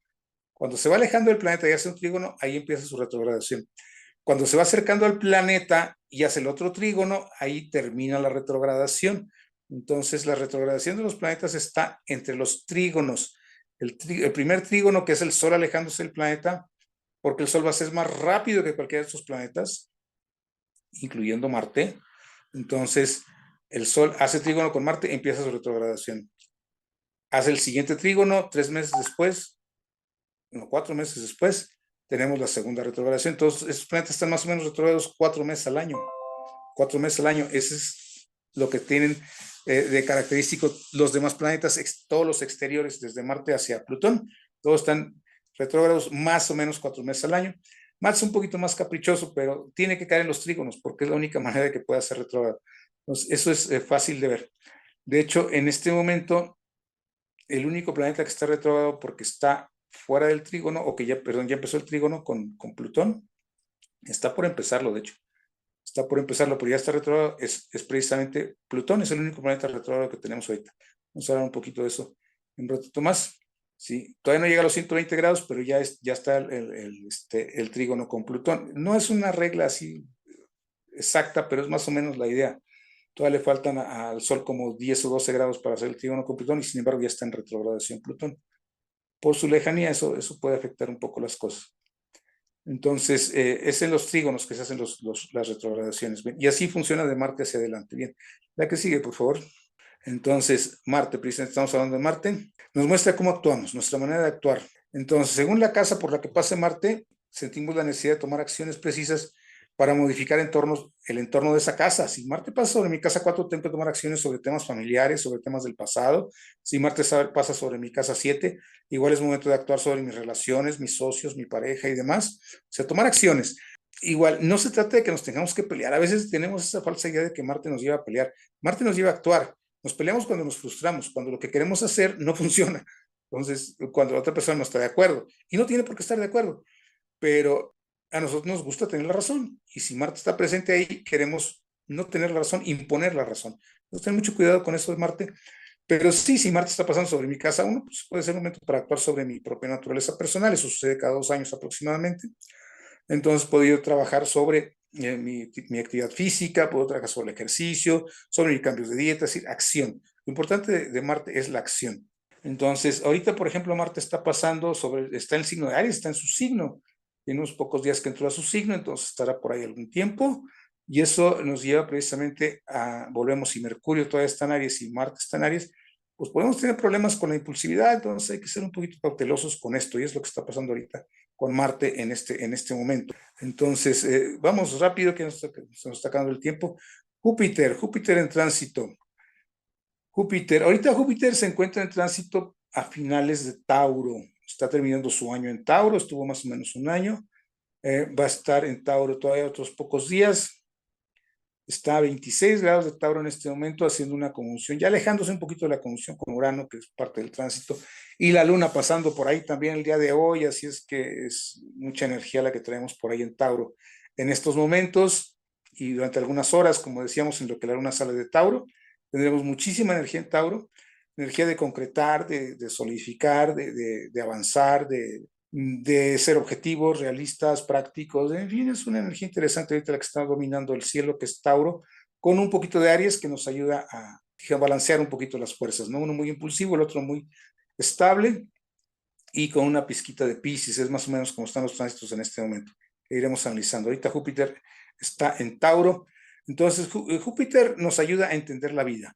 cuando se va alejando del planeta y hace un trígono, ahí empieza su retrogradación. Cuando se va acercando al planeta y hace el otro trígono, ahí termina la retrogradación. Entonces, la retrogradación de los planetas está entre los trígonos. El primer trígono, que es el Sol alejándose del planeta, porque el Sol va a ser más rápido que cualquiera de estos planetas, incluyendo Marte. Entonces, el Sol hace trígono con Marte, empieza su retrogradación. Hace el siguiente trígono, 3 meses después, no, 4 meses después, tenemos la segunda retrogradación. Entonces, estos planetas están más o menos retrogradados 4 meses al año. 4 meses al año. Ese es lo que tienen de característico los demás planetas, todos los exteriores, desde Marte hacia Plutón, todos están retrógrados más o menos 4 meses al año. Marte es un poquito más caprichoso, pero tiene que caer en los trígonos, porque es la única manera de que pueda ser retrógrado. Entonces, eso es fácil de ver. De hecho, en este momento, el único planeta que está retrógrado porque está fuera del trígono, o que ya, perdón, ya empezó el trígono con Plutón, está por empezarlo, de hecho. Está por empezarlo, pero ya está retrógrado, es precisamente Plutón, es el único planeta retrógrado que tenemos ahorita. Vamos a hablar un poquito de eso un ratito más. Sí, todavía no llega a los 120 grados, pero ya está el trígono con Plutón. No es una regla así exacta, pero es más o menos la idea. Todavía le faltan al Sol como 10 o 12 grados para hacer el trígono con Plutón y sin embargo ya está en retrogradación Plutón. Por su lejanía eso puede afectar un poco las cosas. Entonces, es en los trígonos que se hacen las retrogradaciones. ¿Bien? Y así funciona de Marte hacia adelante. Bien, la que sigue, por favor. Entonces, Marte, precisamente estamos hablando de Marte, nos muestra cómo actuamos, nuestra manera de actuar. Entonces, según la casa por la que pase Marte, sentimos la necesidad de tomar acciones precisas para modificar el entorno de esa casa. Si Marte pasa sobre mi casa 4, tengo que tomar acciones sobre temas familiares, sobre temas del pasado. Si Marte pasa sobre mi casa 7, igual es momento de actuar sobre mis relaciones, mis socios, mi pareja y demás. O sea, tomar acciones. Igual, no se trata de que nos tengamos que pelear. A veces tenemos esa falsa idea de que Marte nos lleva a pelear. Marte nos lleva a actuar. Nos peleamos cuando nos frustramos, cuando lo que queremos hacer no funciona. Entonces, cuando la otra persona no está de acuerdo. Y no tiene por qué estar de acuerdo. Pero a nosotros nos gusta tener la razón. Y si Marte está presente ahí, queremos no tener la razón, imponer la razón. Entonces, ten mucho cuidado con eso de Marte. Pero sí, si Marte está pasando sobre mi casa 1, pues puede ser un momento para actuar sobre mi propia naturaleza personal. Eso sucede cada 2 años aproximadamente. Entonces, he podido trabajar sobre mi actividad física, puedo trabajar sobre el ejercicio, sobre mis cambios de dieta, es decir, acción. Lo importante de Marte es la acción. Entonces, ahorita, por ejemplo, Marte está pasando está en el signo de Aries, está en su signo. Tiene unos pocos días que entró a su signo, entonces estará por ahí algún tiempo. y eso nos lleva precisamente volvemos, si Mercurio todavía está en Aries y Marte está en Aries, pues podemos tener problemas con la impulsividad, entonces hay que ser un poquito cautelosos con esto, y es lo que está pasando ahorita con Marte en este momento. Entonces, vamos rápido, que se nos está acabando el tiempo. Júpiter en tránsito. Ahorita Júpiter se encuentra en tránsito a finales de Tauro, está terminando su año en Tauro, estuvo más o menos un año, va a estar en Tauro todavía otros pocos días, está a 26 grados de Tauro en este momento, haciendo una conjunción, ya alejándose un poquito de la conjunción con Urano, que es parte del tránsito, y la Luna pasando por ahí también el día de hoy, así es que es mucha energía la que traemos por ahí en Tauro en estos momentos, y durante algunas horas, como decíamos, en lo que la Luna sale de Tauro, tendremos muchísima energía en Tauro, energía de concretar, de solidificar, de avanzar, de ser objetivos, realistas, prácticos, en fin, es una energía interesante ahorita la que está dominando el cielo, que es Tauro, con un poquito de Aries que nos ayuda a balancear un poquito las fuerzas, ¿no? Uno muy impulsivo, el otro muy estable, y con una pizquita de Piscis, es más o menos como están los tránsitos en este momento, que iremos analizando. Ahorita Júpiter está en Tauro, entonces Júpiter nos ayuda a entender la vida.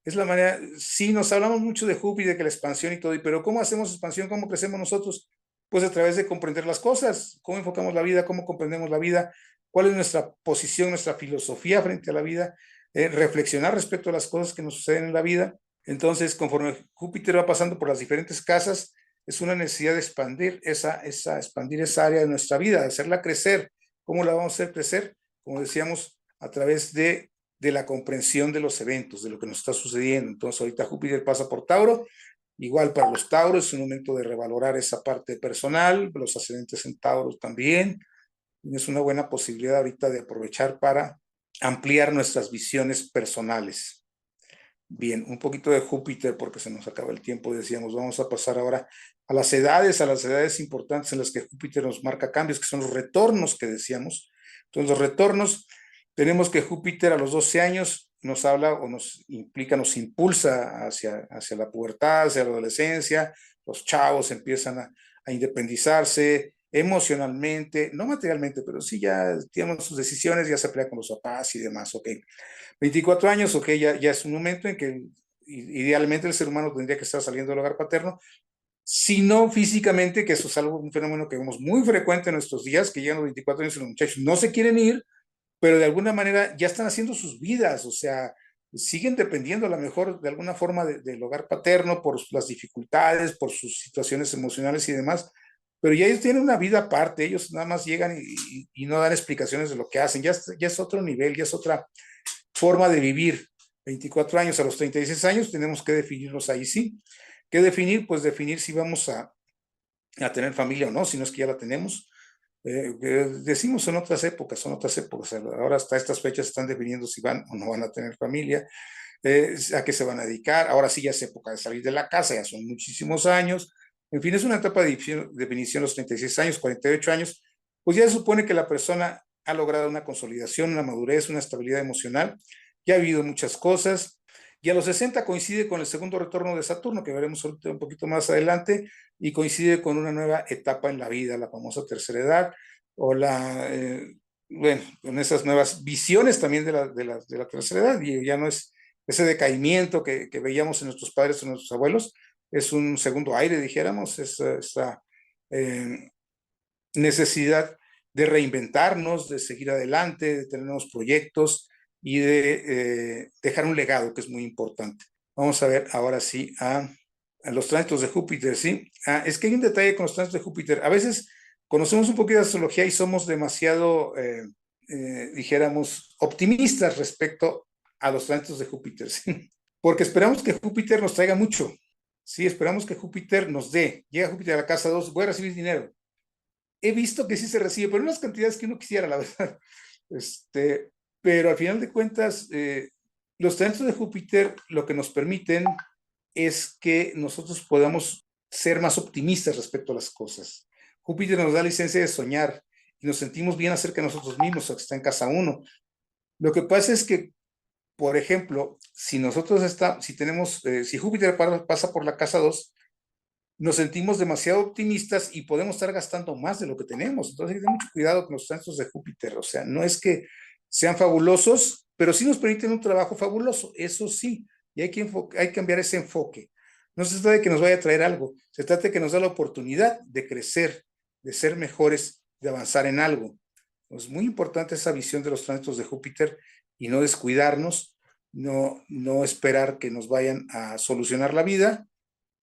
Es la manera, sí, nos hablamos mucho de Júpiter, que la expansión y todo, pero ¿cómo hacemos expansión? ¿Cómo crecemos nosotros? Pues a través de comprender las cosas, cómo enfocamos la vida, cómo comprendemos la vida, cuál es nuestra posición, nuestra filosofía frente a la vida, reflexionar respecto a las cosas que nos suceden en la vida. Entonces, conforme Júpiter va pasando por las diferentes casas, es una necesidad de expandir expandir esa área de nuestra vida, de hacerla crecer. ¿Cómo la vamos a hacer crecer? Como decíamos, a través de la comprensión de los eventos, de lo que nos está sucediendo. Entonces, ahorita Júpiter pasa por Tauro, igual para los Tauros es un momento de revalorar esa parte personal, los ascendentes en Tauro también. Es una buena posibilidad ahorita de aprovechar para ampliar nuestras visiones personales. Bien, un poquito de Júpiter porque se nos acaba el tiempo, decíamos, vamos a pasar ahora a las edades importantes en las que Júpiter nos marca cambios, que son los retornos que decíamos. Entonces, los retornos, tenemos que Júpiter a los 12 años nos habla o nos implica, nos impulsa hacia la pubertad, hacia la adolescencia, los chavos empiezan a independizarse emocionalmente, no materialmente, pero sí ya tienen sus decisiones, ya se pelea con los papás y demás, ok. 24 años, ok, ya es un momento en que idealmente el ser humano tendría que estar saliendo del hogar paterno, si no físicamente, que eso es algo, un fenómeno que vemos muy frecuente en nuestros días, que llegan los 24 años y los muchachos no se quieren ir, pero de alguna manera ya están haciendo sus vidas, o sea, siguen dependiendo a lo mejor de alguna forma del hogar paterno por las dificultades, por sus situaciones emocionales y demás, pero ya ellos tienen una vida aparte, ellos nada más llegan y no dan explicaciones de lo que hacen, ya es otro nivel, ya es otra forma de vivir. 24 años a los 36 años tenemos que definirlos ahí, sí. ¿Qué definir? Pues definir si vamos a tener familia o no, si no es que ya la tenemos. Decimos en otras épocas, ahora hasta estas fechas están definiendo si van o no van a tener familia, a qué se van a dedicar, ahora sí ya es época de salir de la casa, ya son muchísimos años, en fin, es una etapa de definición los 36 años, 48 años, pues ya se supone que la persona ha logrado una consolidación, una madurez, una estabilidad emocional, ya ha vivido muchas cosas, y a los 60 coincide con el segundo retorno de Saturno, que veremos ahorita un poquito más adelante, y coincide con una nueva etapa en la vida, la famosa tercera edad, o bueno, con esas nuevas visiones también de la tercera edad, y ya no es ese decaimiento que veíamos en nuestros padres o nuestros abuelos, es un segundo aire, dijéramos, esa necesidad de reinventarnos, de seguir adelante, de tener nuevos proyectos y de dejar un legado que es muy importante. Vamos a ver ahora sí a los tránsitos de Júpiter, ¿sí? Es que hay un detalle con los tránsitos de Júpiter. A veces conocemos un poquito de astrología y somos demasiado, dijéramos, optimistas respecto a los tránsitos de Júpiter, ¿sí? Porque esperamos que Júpiter nos traiga mucho, ¿sí? Esperamos que Júpiter nos dé. Llega Júpiter a la casa 2, voy a recibir dinero. He visto que sí se recibe, pero en unas cantidades que uno quisiera, la verdad. Pero al final de cuentas, los tránsitos de Júpiter lo que nos permiten es que nosotros podamos ser más optimistas respecto a las cosas. Júpiter nos da licencia de soñar y nos sentimos bien acerca de nosotros mismos, que está en casa 1. Lo que pasa es que, por ejemplo, si nosotros si Júpiter pasa por la casa 2, nos sentimos demasiado optimistas y podemos estar gastando más de lo que tenemos. Entonces, hay que tener mucho cuidado con los tránsitos de Júpiter. O sea, no es que sean fabulosos, pero sí nos permiten un trabajo fabuloso, eso sí, y hay que cambiar ese enfoque. No se trata de que nos vaya a traer algo, se trata de que nos da la oportunidad de crecer, de ser mejores, de avanzar en algo. Es muy importante esa visión de los tránsitos de Júpiter y no descuidarnos, no esperar que nos vayan a solucionar la vida,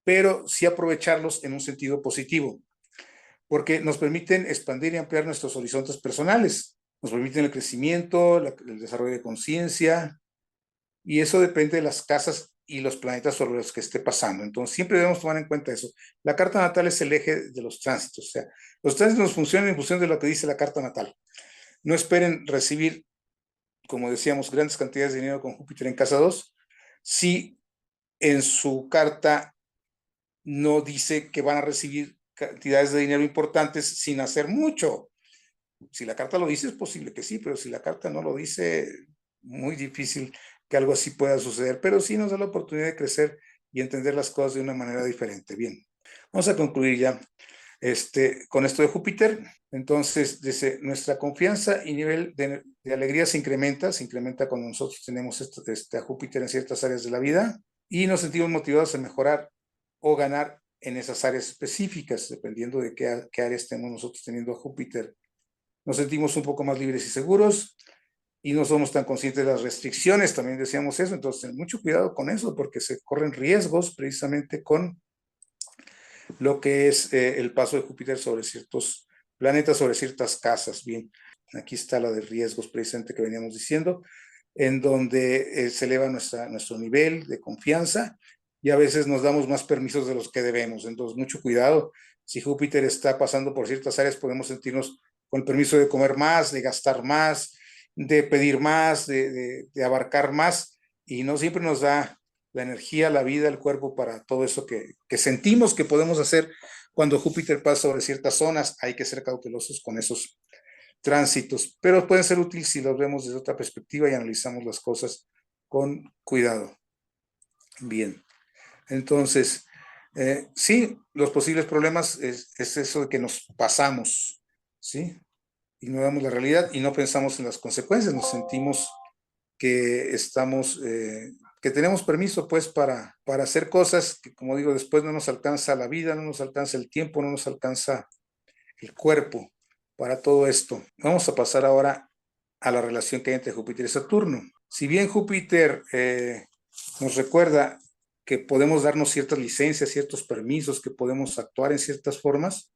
pero sí aprovecharlos en un sentido positivo, porque nos permiten expandir y ampliar nuestros horizontes personales, nos permiten el crecimiento, el desarrollo de conciencia, y eso depende de las casas y los planetas sobre los que esté pasando. Entonces, siempre debemos tomar en cuenta eso. La carta natal es el eje de los tránsitos, o sea, los tránsitos nos funcionan en función de lo que dice la carta natal. No esperen recibir, como decíamos, grandes cantidades de dinero con Júpiter en casa 2, si en su carta no dice que van a recibir cantidades de dinero importantes sin hacer mucho. Si la carta lo dice, es posible que sí, pero si la carta no lo dice, muy difícil que algo así pueda suceder, pero sí nos da la oportunidad de crecer y entender las cosas de una manera diferente. Bien, vamos a concluir ya con esto de Júpiter. Entonces, dice, nuestra confianza y nivel de alegría se incrementa cuando nosotros tenemos a Júpiter en ciertas áreas de la vida y nos sentimos motivados a mejorar o ganar en esas áreas específicas, dependiendo de qué área estemos nosotros teniendo a Júpiter. Nos sentimos un poco más libres y seguros y no somos tan conscientes de las restricciones, también decíamos eso, entonces mucho cuidado con eso porque se corren riesgos precisamente con lo que es el paso de Júpiter sobre ciertos planetas, sobre ciertas casas. Bien, aquí está la de riesgos precisamente que veníamos diciendo, en donde se eleva nuestro nivel de confianza y a veces nos damos más permisos de los que debemos. Entonces, mucho cuidado. Si Júpiter está pasando por ciertas áreas, podemos sentirnos con el permiso de comer más, de gastar más, de pedir más, de abarcar más, y no siempre nos da la energía, la vida, el cuerpo para todo eso que sentimos que podemos hacer cuando Júpiter pasa sobre ciertas zonas. Hay que ser cautelosos con esos tránsitos, pero pueden ser útiles si los vemos desde otra perspectiva y analizamos las cosas con cuidado. Bien, entonces, sí, los posibles problemas es eso de que nos pasamos, ¿sí? Ignoramos la realidad y no pensamos en las consecuencias, nos sentimos que estamos, que tenemos permiso pues para hacer cosas que, como digo, después no nos alcanza la vida, no nos alcanza el tiempo, no nos alcanza el cuerpo para todo esto. Vamos a pasar ahora a la relación que hay entre Júpiter y Saturno. Si bien Júpiter nos recuerda que podemos darnos ciertas licencias, ciertos permisos, que podemos actuar en ciertas formas,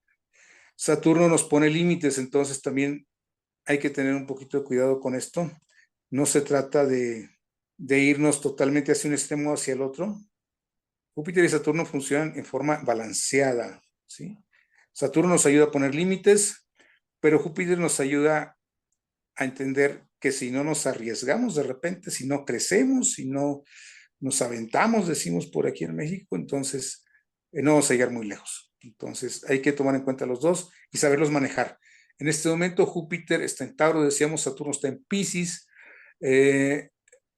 Saturno nos pone límites, entonces también hay que tener un poquito de cuidado con esto. No se trata de irnos totalmente hacia un extremo o hacia el otro. Júpiter y Saturno funcionan en forma balanceada, ¿sí? Saturno nos ayuda a poner límites, pero Júpiter nos ayuda a entender que si no nos arriesgamos de repente, si no crecemos, si no nos aventamos, decimos por aquí en México, entonces no vamos a llegar muy lejos. Entonces hay que tomar en cuenta los dos y saberlos manejar. En este momento Júpiter está en Tauro, decíamos, Saturno está en Piscis.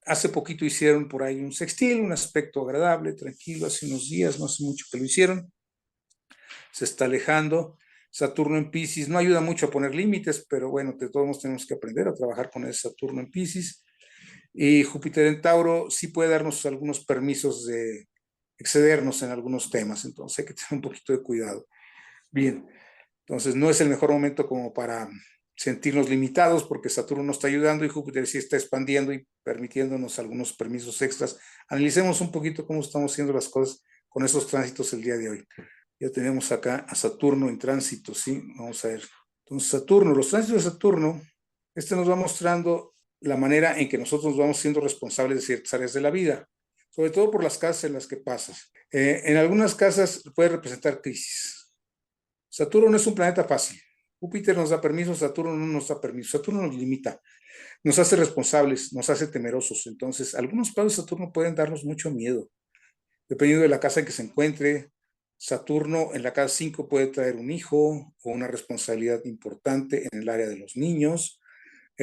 Hace poquito hicieron por ahí un sextil, un aspecto agradable, tranquilo, hace unos días, no hace mucho que lo hicieron. Se está alejando. Saturno en Piscis no ayuda mucho a poner límites, pero bueno, de todos modos tenemos que aprender a trabajar con ese Saturno en Piscis. Y Júpiter en Tauro sí puede darnos algunos permisos de excedernos en algunos temas, entonces hay que tener un poquito de cuidado. Bien, entonces no es el mejor momento como para sentirnos limitados porque Saturno nos está ayudando y Júpiter sí está expandiendo y permitiéndonos algunos permisos extras. Analicemos un poquito cómo estamos haciendo las cosas con esos tránsitos el día de hoy. Ya tenemos acá a Saturno en tránsito, ¿sí? Vamos a ver. Entonces Saturno, los tránsitos de Saturno, nos va mostrando la manera en que nosotros nos vamos siendo responsables de ciertas áreas de la vida, sobre todo por las casas en las que pasas. En algunas casas puede representar crisis. Saturno no es un planeta fácil. Júpiter nos da permiso, Saturno no nos da permiso. Saturno nos limita, nos hace responsables, nos hace temerosos. Entonces, algunos pasos de Saturno pueden darnos mucho miedo, dependiendo de la casa en que se encuentre. Saturno en la casa 5 puede traer un hijo o una responsabilidad importante en el área de los niños.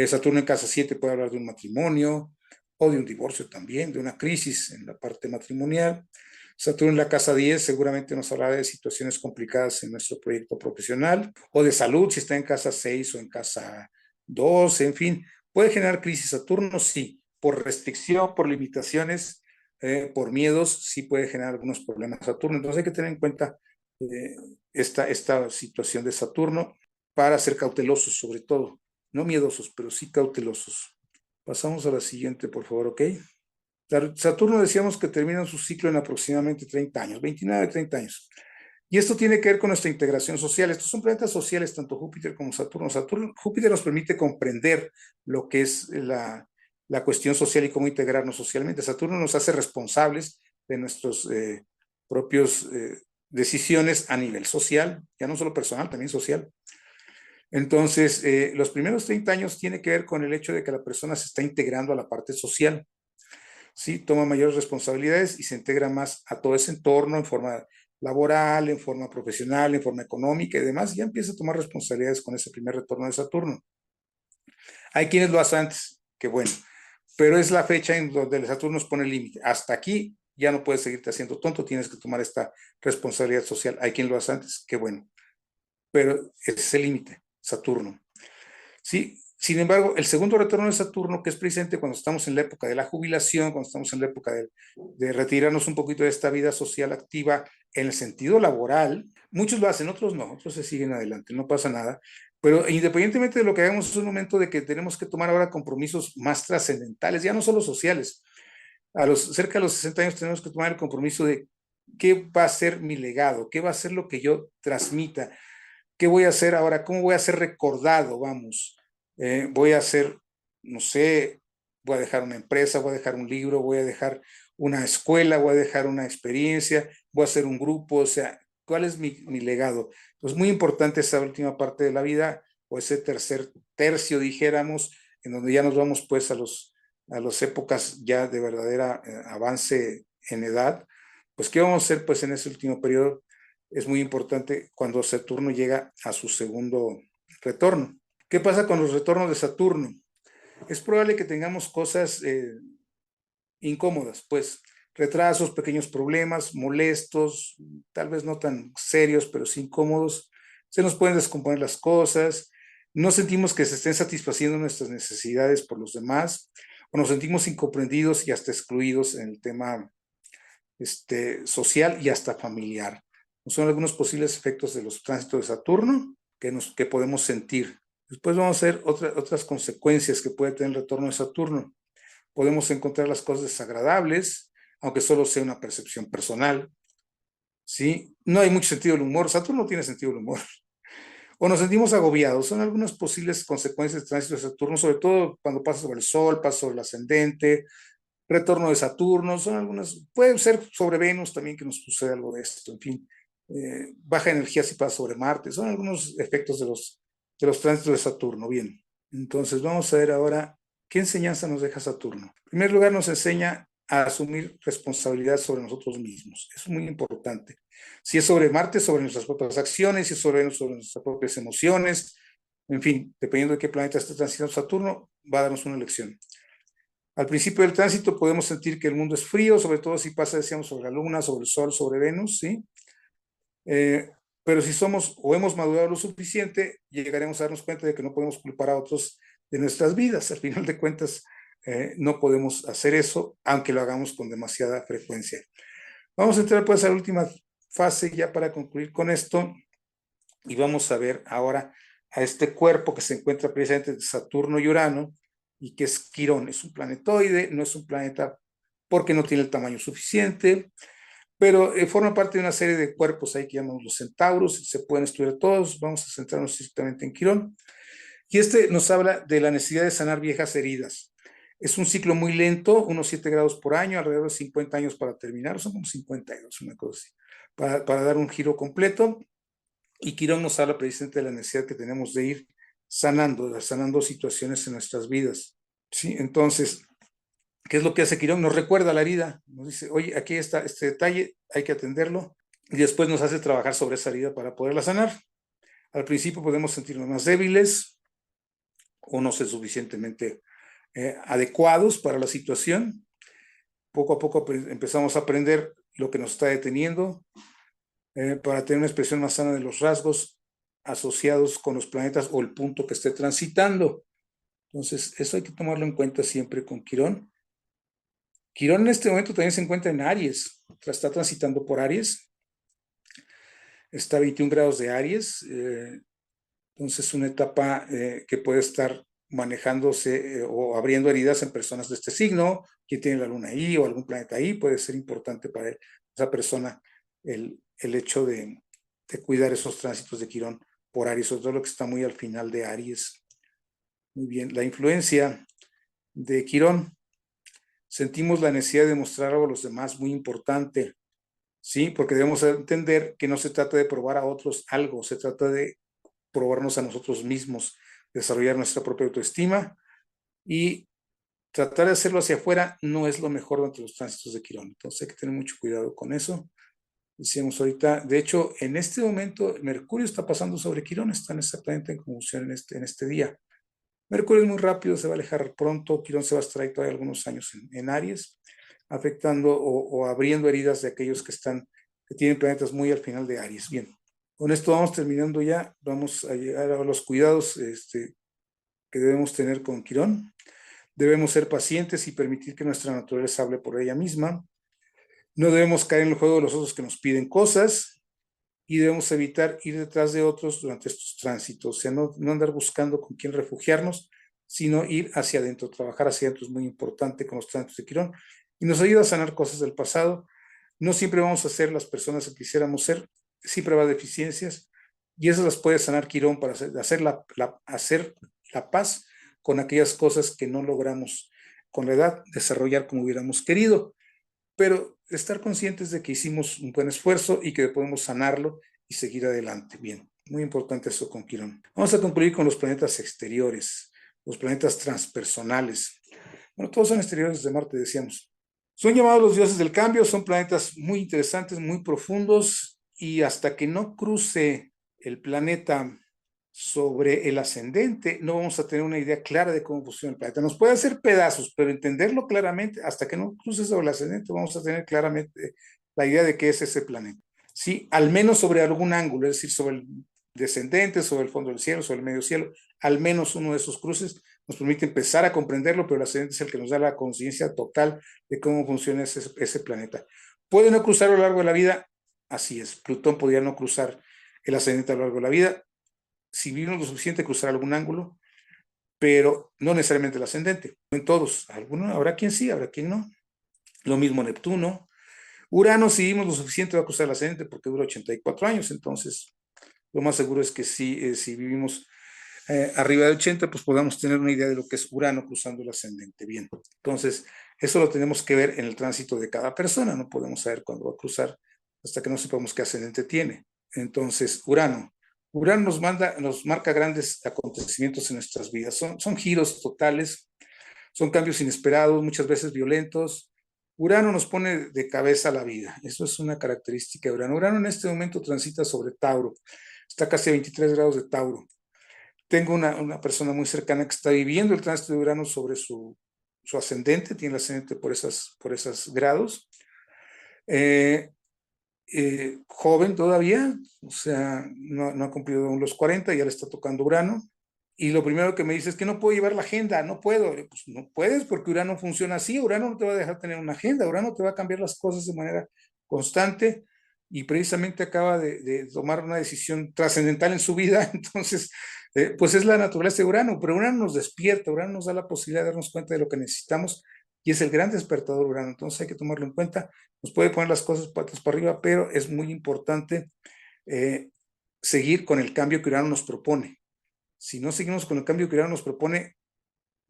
Saturno en casa 7 puede hablar de un matrimonio o de un divorcio también, de una crisis en la parte matrimonial. Saturno en la casa 10 seguramente nos hablará de situaciones complicadas en nuestro proyecto profesional o de salud si está en casa 6 o en casa 2, en fin, ¿Puede generar crisis Saturno? Sí, por restricción, por limitaciones, por miedos, sí puede generar algunos problemas Saturno. Entonces hay que tener en cuenta esta situación de Saturno para ser cautelosos sobre todo, no miedosos, pero sí cautelosos. Pasamos a la siguiente, por favor, ¿ok? Saturno decíamos que termina su ciclo en aproximadamente 30 años, 29, 30 años. Y esto tiene que ver con nuestra integración social. Estos son planetas sociales, tanto Júpiter como Saturno. Júpiter nos permite comprender lo que es la cuestión social y cómo integrarnos socialmente. Saturno nos hace responsables de nuestras propias decisiones a nivel social, ya no solo personal, también social. Entonces, los primeros 30 años tiene que ver con el hecho de que la persona se está integrando a la parte social. ¿Sí? Toma mayores responsabilidades y se integra más a todo ese entorno en forma laboral, en forma profesional, en forma económica y demás, y ya empieza a tomar responsabilidades con ese primer retorno de Saturno. Hay quienes lo hacen antes, que bueno, pero es la fecha en donde el Saturno nos pone el límite. Hasta aquí ya no puedes seguirte haciendo tonto, tienes que tomar esta responsabilidad social. Hay quien lo hace antes, que bueno, pero es el límite, Saturno. ¿Sí? Sin embargo, el segundo retorno de Saturno, que es presente cuando estamos en la época de la jubilación, cuando estamos en la época de retirarnos un poquito de esta vida social activa en el sentido laboral, muchos lo hacen, otros no, otros se siguen adelante, no pasa nada. Pero independientemente de lo que hagamos, es un momento de que tenemos que tomar ahora compromisos más trascendentales, ya no solo sociales. Cerca de los 60 años tenemos que tomar el compromiso de qué va a ser mi legado, qué va a ser lo que yo transmita, qué voy a hacer ahora, cómo voy a ser recordado, vamos. Voy a hacer, no sé, voy a dejar una empresa, voy a dejar un libro, voy a dejar una escuela, voy a dejar una experiencia, voy a hacer un grupo, o sea, ¿cuál es mi legado? Entonces, muy importante esa última parte de la vida, o ese tercer tercio, dijéramos, en donde ya nos vamos pues a las épocas ya de verdadera avance en edad. Pues, ¿qué vamos a hacer pues en ese último periodo? Es muy importante cuando Saturno llega a su segundo retorno. ¿Qué pasa con los retornos de Saturno? Es probable que tengamos cosas incómodas, pues retrasos, pequeños problemas, molestos, tal vez no tan serios, pero sí incómodos. Se nos pueden descomponer las cosas, no sentimos que se estén satisfaciendo nuestras necesidades por los demás, o nos sentimos incomprendidos y hasta excluidos en el tema social y hasta familiar. Son algunos posibles efectos de los tránsitos de Saturno que podemos sentir. Después vamos a ver otras consecuencias que puede tener el retorno de Saturno. Podemos encontrar las cosas desagradables, aunque solo sea una percepción personal. ¿Sí? No hay mucho sentido del humor. Saturno no tiene sentido del humor. O nos sentimos agobiados. Son algunas posibles consecuencias del tránsito de Saturno, sobre todo cuando pasa sobre el Sol, pasa sobre el ascendente, retorno de Saturno, son algunas, puede ser sobre Venus también que nos sucede algo de esto, en fin, baja energía si pasa sobre Marte, son algunos efectos de los tránsitos de Saturno. Bien, entonces vamos a ver ahora qué enseñanza nos deja Saturno. En primer lugar, nos enseña a asumir responsabilidad sobre nosotros mismos, eso es muy importante. Si es sobre Marte, sobre nuestras propias acciones, si es sobre Venus, sobre nuestras propias emociones, en fin, dependiendo de qué planeta esté transitando Saturno, va a darnos una lección. Al principio del tránsito podemos sentir que el mundo es frío, sobre todo si pasa, decíamos, sobre la Luna, sobre el Sol, sobre Venus, ¿sí? Pero si somos o hemos madurado lo suficiente, llegaremos a darnos cuenta de que no podemos culpar a otros de nuestras vidas. Al final de cuentas, no podemos hacer eso, aunque lo hagamos con demasiada frecuencia. Vamos a entrar pues a la última fase ya para concluir con esto y vamos a ver ahora a este cuerpo que se encuentra precisamente entre Saturno y Urano, y que es Quirón. Es un planetoide, no es un planeta porque no tiene el tamaño suficiente, pero forma parte de una serie de cuerpos ahí que llamamos los centauros, se pueden estudiar todos, vamos a centrarnos estrictamente en Quirón. Y nos habla de la necesidad de sanar viejas heridas. Es un ciclo muy lento, unos 7 grados por año, alrededor de 50 años para terminar, son como 52, una cosa así, para dar un giro completo. Y Quirón nos habla precisamente de la necesidad que tenemos de ir sanando situaciones en nuestras vidas. ¿Sí? Entonces, ¿qué es lo que hace Quirón? Nos recuerda la herida, nos dice, oye, aquí está este detalle, hay que atenderlo, y después nos hace trabajar sobre esa herida para poderla sanar. Al principio podemos sentirnos más débiles o no ser suficientemente adecuados para la situación. Poco a poco empezamos a aprender lo que nos está deteniendo, para tener una expresión más sana de los rasgos asociados con los planetas o el punto que esté transitando. Entonces, eso hay que tomarlo en cuenta siempre con Quirón. Quirón en este momento también se encuentra en Aries, está transitando por Aries, está a 21 grados de Aries, entonces una etapa que puede estar manejándose o abriendo heridas en personas de este signo, quien tiene la luna ahí o algún planeta ahí, puede ser importante para esa persona el hecho de cuidar esos tránsitos de Quirón por Aries, sobre todo lo que está muy al final de Aries. Muy bien, la influencia de Quirón. Sentimos la necesidad de mostrar algo a los demás muy importante, ¿sí? Porque debemos entender que no se trata de probar a otros algo, se trata de probarnos a nosotros mismos, desarrollar nuestra propia autoestima y tratar de hacerlo hacia afuera no es lo mejor durante los tránsitos de Quirón. Entonces hay que tener mucho cuidado con eso. Decíamos ahorita, de hecho, en este momento Mercurio está pasando sobre Quirón, están exactamente en conjunción en este día. Mercurio es muy rápido, se va a alejar pronto, Quirón se va a estar ahí todavía algunos años en Aries, afectando o abriendo heridas de aquellos que tienen planetas muy al final de Aries. Bien, con esto vamos terminando ya, vamos a llegar a los cuidados que debemos tener con Quirón. Debemos ser pacientes y permitir que nuestra naturaleza hable por ella misma. No debemos caer en el juego de los otros que nos piden cosas y debemos evitar ir detrás de otros durante estos tránsitos, o sea, no andar buscando con quién refugiarnos, sino ir hacia adentro, trabajar hacia adentro es muy importante con los tránsitos de Quirón y nos ayuda a sanar cosas del pasado. No siempre vamos a ser las personas que quisiéramos ser, siempre va a deficiencias y esas las puede sanar Quirón para hacer la paz con aquellas cosas que no logramos con la edad desarrollar como hubiéramos querido, pero estar conscientes de que hicimos un buen esfuerzo y que podemos sanarlo y seguir adelante. Bien, muy importante eso con Quirón. Vamos a concluir con los planetas exteriores, los planetas transpersonales. Bueno, todos son exteriores de Marte, decíamos. Son llamados los dioses del cambio, son planetas muy interesantes, muy profundos, y hasta que no cruce el planeta sobre el ascendente, no vamos a tener una idea clara de cómo funciona el planeta. Nos puede hacer pedazos, pero entenderlo claramente, hasta que no cruce sobre el ascendente, vamos a tener claramente la idea de qué es ese planeta. Sí, al menos sobre algún ángulo, es decir, sobre el descendente, sobre el fondo del cielo, sobre el medio cielo, al menos uno de esos cruces nos permite empezar a comprenderlo, pero el ascendente es el que nos da la conciencia total de cómo funciona ese planeta. ¿Puede no cruzar a lo largo de la vida? Así es, Plutón podría no cruzar el ascendente a lo largo de la vida, si vivimos lo suficiente, cruzar algún ángulo, pero no necesariamente el ascendente. En todos, habrá quien sí, habrá quien no. Lo mismo Neptuno. Urano, si vivimos lo suficiente, va a cruzar el ascendente porque dura 84 años, entonces lo más seguro es que sí, si vivimos arriba de 80, pues podamos tener una idea de lo que es Urano cruzando el ascendente. Bien, entonces eso lo tenemos que ver en el tránsito de cada persona, no podemos saber cuándo va a cruzar hasta que no sepamos qué ascendente tiene. Entonces, Urano nos marca grandes acontecimientos en nuestras vidas, son giros totales, son cambios inesperados, muchas veces violentos. Urano nos pone de cabeza la vida, eso es una característica de Urano. Urano en este momento transita sobre Tauro, está casi a 23 grados de Tauro. Tengo una persona muy cercana que está viviendo el tránsito de Urano sobre su ascendente, tiene el ascendente por esos grados. Joven todavía, o sea, no ha cumplido aún los 40, ya le está tocando Urano. Y lo primero que me dice es que no puedo llevar la agenda, no puedo. Pues no puedes porque Urano funciona así, Urano no te va a dejar tener una agenda, Urano te va a cambiar las cosas de manera constante y precisamente acaba de tomar una decisión trascendental en su vida, entonces, pues es la naturaleza de Urano, pero Urano nos despierta, Urano nos da la posibilidad de darnos cuenta de lo que necesitamos y es el gran despertador Urano, entonces hay que tomarlo en cuenta, nos puede poner las cosas patas para arriba, pero es muy importante seguir con el cambio que Urano nos propone. Si no seguimos con el cambio que Urano nos propone,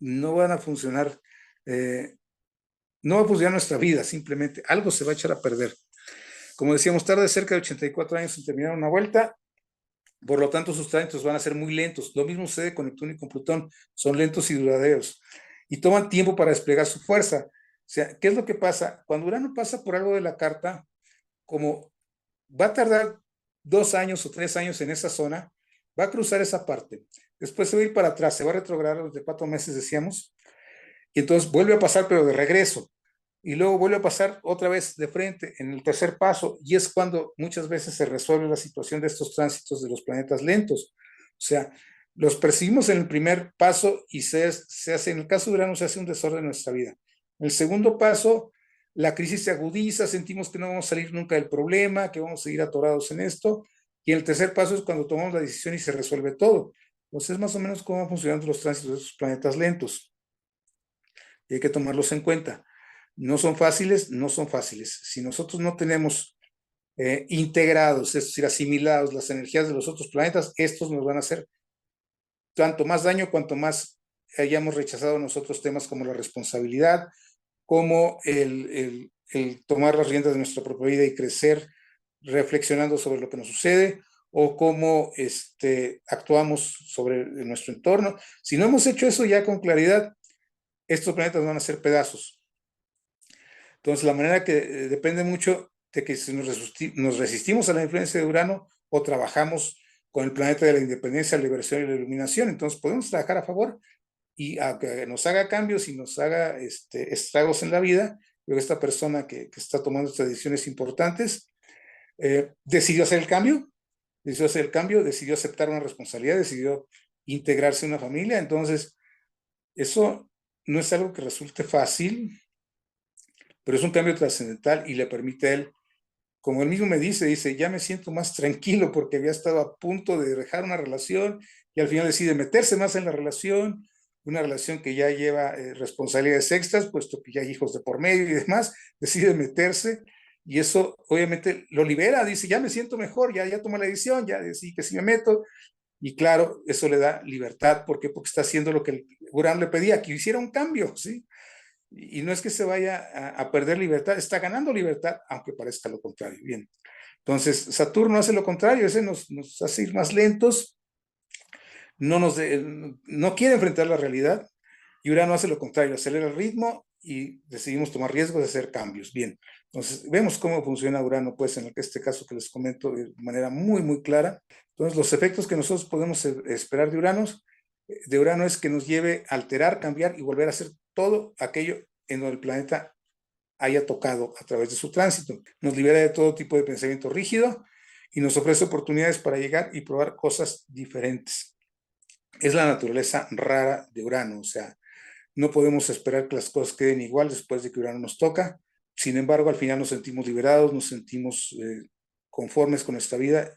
no van a funcionar, no va a funcionar nuestra vida, simplemente algo se va a echar a perder. Como decíamos, tarda cerca de 84 años en terminar una vuelta, por lo tanto sus tránsitos van a ser muy lentos. Lo mismo sucede con Neptuno y con Plutón, son lentos y duraderos y toman tiempo para desplegar su fuerza. O sea, ¿qué es lo que pasa? Cuando Urano pasa por algo de la carta, como va a tardar 2 años o 3 años en esa zona, va a cruzar esa parte. Después se va a ir para atrás, se va a retrogradar los de 4 meses, decíamos, y entonces vuelve a pasar, pero de regreso. Y luego vuelve a pasar otra vez de frente en el tercer paso, y es cuando muchas veces se resuelve la situación de estos tránsitos de los planetas lentos. O sea, los percibimos en el primer paso y se hace, en el caso de Urano, se hace un desorden en nuestra vida. En el segundo paso, la crisis se agudiza, sentimos que no vamos a salir nunca del problema, que vamos a seguir atorados en esto. Y el tercer paso es cuando tomamos la decisión y se resuelve todo. Entonces, es más o menos cómo van funcionando los tránsitos de esos planetas lentos. Y hay que tomarlos en cuenta. No son fáciles, no son fáciles. Si nosotros no tenemos integrados, es decir, asimilados las energías de los otros planetas, estos nos van a hacer tanto más daño cuanto más hayamos rechazado nosotros temas como la responsabilidad, como el tomar las riendas de nuestra propia vida y crecer reflexionando sobre lo que nos sucede, o cómo actuamos sobre nuestro entorno. Si no hemos hecho eso ya con claridad, estos planetas van a ser pedazos. Entonces, la manera que depende mucho de que si nos resistimos a la influencia de Urano o trabajamos con el planeta de la independencia, la liberación y la iluminación. Entonces, podemos trabajar a favor y aunque nos haga cambios y nos haga estragos en la vida, creo que esta persona que está tomando estas decisiones importantes decidió hacer el cambio, decidió aceptar una responsabilidad, decidió integrarse en una familia. Entonces, eso no es algo que resulte fácil, pero es un cambio trascendental y le permite a él, como él mismo me dice, ya me siento más tranquilo porque había estado a punto de dejar una relación y al final decide meterse más en la relación, una relación que ya lleva responsabilidades extras, puesto que ya hay hijos de por medio y demás, decide meterse y eso obviamente lo libera, dice, ya me siento mejor, ya tomé la decisión, ya decidí que sí me meto. Y claro, eso le da libertad. ¿Por qué? Porque está haciendo lo que el Urano le pedía, que hiciera un cambio, ¿sí? Y no es que se vaya a perder libertad, está ganando libertad, aunque parezca lo contrario. Bien, entonces Saturno hace lo contrario, ese nos hace ir más lentos, no quiere enfrentar la realidad, y Urano hace lo contrario, acelera el ritmo y decidimos tomar riesgos de hacer cambios. Bien, entonces vemos cómo funciona Urano, pues en este caso que les comento de manera muy, muy clara. Entonces los efectos que nosotros podemos esperar de Urano es que nos lleve a alterar, cambiar y volver a hacer todo aquello en donde el planeta haya tocado a través de su tránsito. Nos libera de todo tipo de pensamiento rígido y nos ofrece oportunidades para llegar y probar cosas diferentes. Es la naturaleza rara de Urano, o sea, no podemos esperar que las cosas queden igual después de que Urano nos toca. Sin embargo, al final nos sentimos liberados, nos sentimos conformes con nuestra vida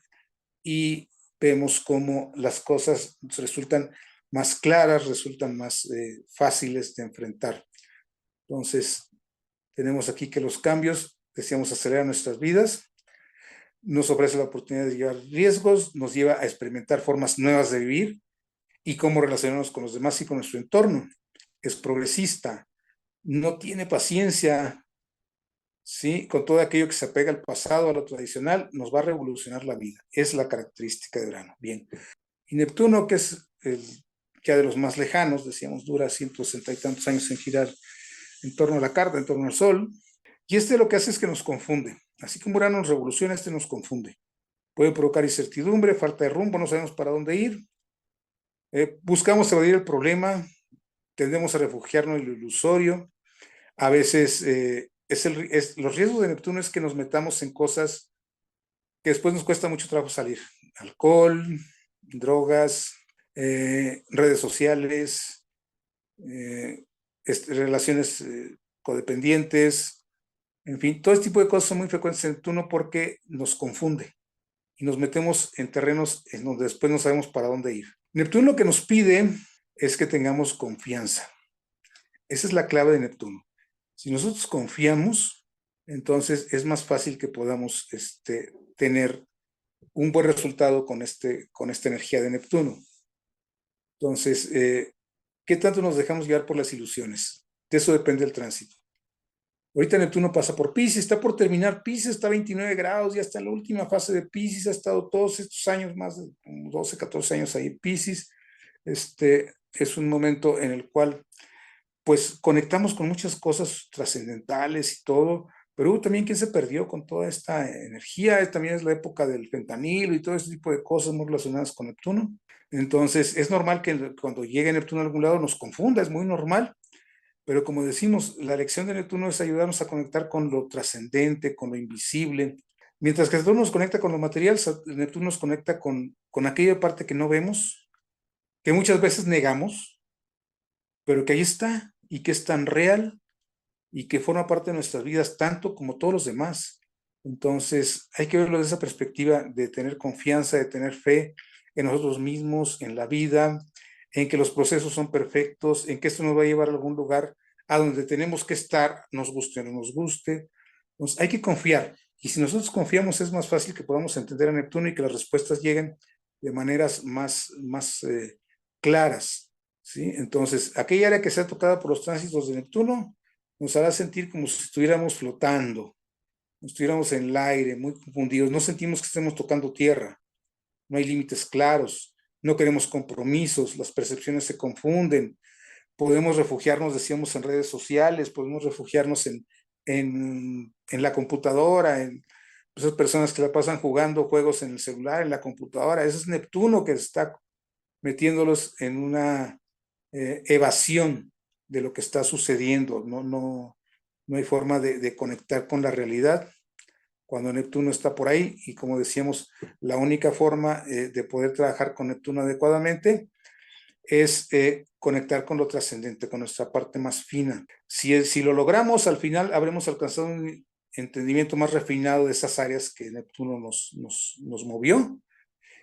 y vemos cómo las cosas resultan más claras, resultan más fáciles de enfrentar. Entonces, tenemos aquí que los cambios, decíamos, aceleran nuestras vidas, nos ofrece la oportunidad de llevar riesgos, nos lleva a experimentar formas nuevas de vivir y cómo relacionarnos con los demás y con nuestro entorno. Es progresista, no tiene paciencia, ¿sí? Con todo aquello que se apega al pasado, a lo tradicional, nos va a revolucionar la vida. Es la característica de Urano. Bien. Y Neptuno, que es ya de los más lejanos, decíamos, dura 160 y tantos años en girar en torno a la carta, en torno al Sol. Y lo que hace es que nos confunde. Así como Urano nos revoluciona, nos confunde. Puede provocar incertidumbre, falta de rumbo, no sabemos para dónde ir. Buscamos evadir el problema, tendemos a refugiarnos en lo ilusorio. A veces los riesgos de Neptuno es que nos metamos en cosas que después nos cuesta mucho trabajo salir. Alcohol, drogas, redes sociales, relaciones codependientes, en fin, todo este tipo de cosas son muy frecuentes en Neptuno porque nos confunde y nos metemos en terrenos en donde después no sabemos para dónde ir. Neptuno lo que nos pide es que tengamos confianza. Esa es la clave de Neptuno. Si nosotros confiamos, entonces es más fácil que podamos tener un buen resultado con esta energía de Neptuno. Entonces, ¿qué tanto nos dejamos llevar por las ilusiones? De eso depende el tránsito. Ahorita Neptuno pasa por Piscis, está por terminar Piscis, está a 29 grados, ya está en la última fase de Piscis, ha estado todos estos años, más de 12, 14 años ahí en Piscis. Es un momento en el cual pues conectamos con muchas cosas trascendentales y todo, pero hubo también quien se perdió con toda esta energía. También es la época del fentanilo y todo ese tipo de cosas muy relacionadas con Neptuno. Entonces es normal que cuando llegue Neptuno a algún lado nos confunda, es muy normal, pero como decimos, la lección de Neptuno es ayudarnos a conectar con lo trascendente, con lo invisible. Mientras que Saturno nos conecta con lo material, Neptuno nos conecta con aquella parte que no vemos, que muchas veces negamos, pero que ahí está y que es tan real y que forma parte de nuestras vidas tanto como todos los demás. Entonces, hay que verlo desde esa perspectiva de tener confianza, de tener fe en nosotros mismos, en la vida, en que los procesos son perfectos, en que esto nos va a llevar a algún lugar a donde tenemos que estar, nos guste o no nos guste. Entonces, hay que confiar. Y si nosotros confiamos, es más fácil que podamos entender a Neptuno y que las respuestas lleguen de maneras más claras. ¿Sí? Entonces, aquella área que sea tocada por los tránsitos de Neptuno nos hará sentir como si estuviéramos flotando, estuviéramos en el aire, muy confundidos, no sentimos que estemos tocando tierra, no hay límites claros, no queremos compromisos, las percepciones se confunden, podemos refugiarnos, decíamos, en redes sociales, podemos refugiarnos en la computadora, en esas personas que la pasan jugando juegos en el celular, en la computadora, ese es Neptuno que está metiéndolos en una evasión de lo que está sucediendo, no hay forma de conectar con la realidad cuando Neptuno está por ahí y como decíamos, la única forma de poder trabajar con Neptuno adecuadamente es conectar con lo trascendente, con nuestra parte más fina. Si lo logramos, al final habremos alcanzado un entendimiento más refinado de esas áreas que Neptuno nos movió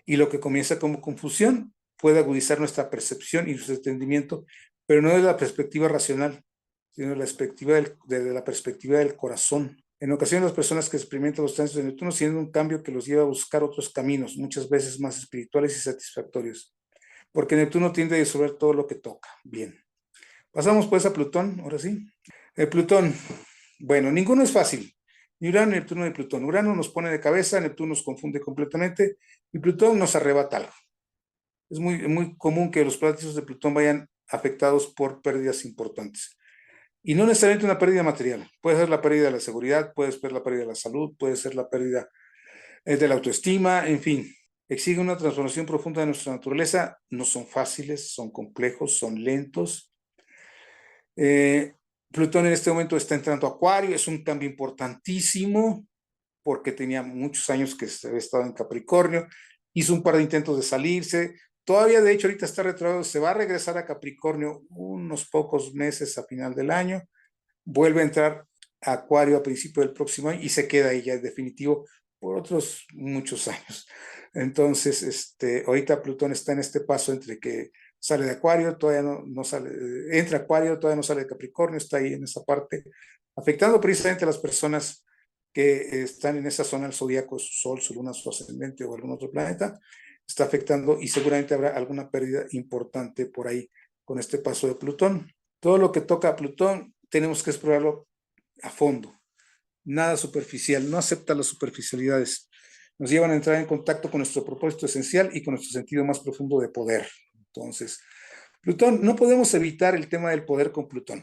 y lo que comienza como confusión puede agudizar nuestra percepción y nuestro entendimiento, pero no desde la perspectiva racional, sino desde la perspectiva del corazón. En ocasiones las personas que experimentan los tránsitos de Neptuno sienten un cambio que los lleva a buscar otros caminos, muchas veces más espirituales y satisfactorios, porque Neptuno tiende a disolver todo lo que toca. Bien. Pasamos pues a Plutón, ahora sí. Plutón, bueno, ninguno es fácil. Ni Urano, ni Neptuno, ni Plutón. Urano nos pone de cabeza, Neptuno nos confunde completamente y Plutón nos arrebata algo. Es muy común que los planetas de Plutón vayan afectados por pérdidas importantes. Y no necesariamente una pérdida material. Puede ser la pérdida de la seguridad, puede ser la pérdida de la salud, puede ser la pérdida de la autoestima, en fin. Exige una transformación profunda de nuestra naturaleza. No son fáciles, son complejos, son lentos. Plutón en este momento está entrando a Acuario, es un cambio importantísimo porque tenía muchos años que había estado en Capricornio, hizo un par de intentos de salirse, todavía de hecho ahorita está retrogrado, se va a regresar a Capricornio unos pocos meses a final del año, vuelve a entrar a Acuario a principio del próximo año y se queda ahí ya definitivo por otros muchos años. Entonces, ahorita Plutón está en este paso entre que sale de Acuario, todavía no sale, entra a Acuario, todavía no sale de Capricornio, está ahí en esa parte, afectando precisamente a las personas que están en esa zona del zodíaco, su Sol, su Luna, su ascendente o algún otro planeta, está afectando y seguramente habrá alguna pérdida importante por ahí con este paso de Plutón. Todo lo que toca a Plutón tenemos que explorarlo a fondo, nada superficial, no acepta las superficialidades. Nos llevan a entrar en contacto con nuestro propósito esencial y con nuestro sentido más profundo de poder. Entonces, Plutón, no podemos evitar el tema del poder con Plutón.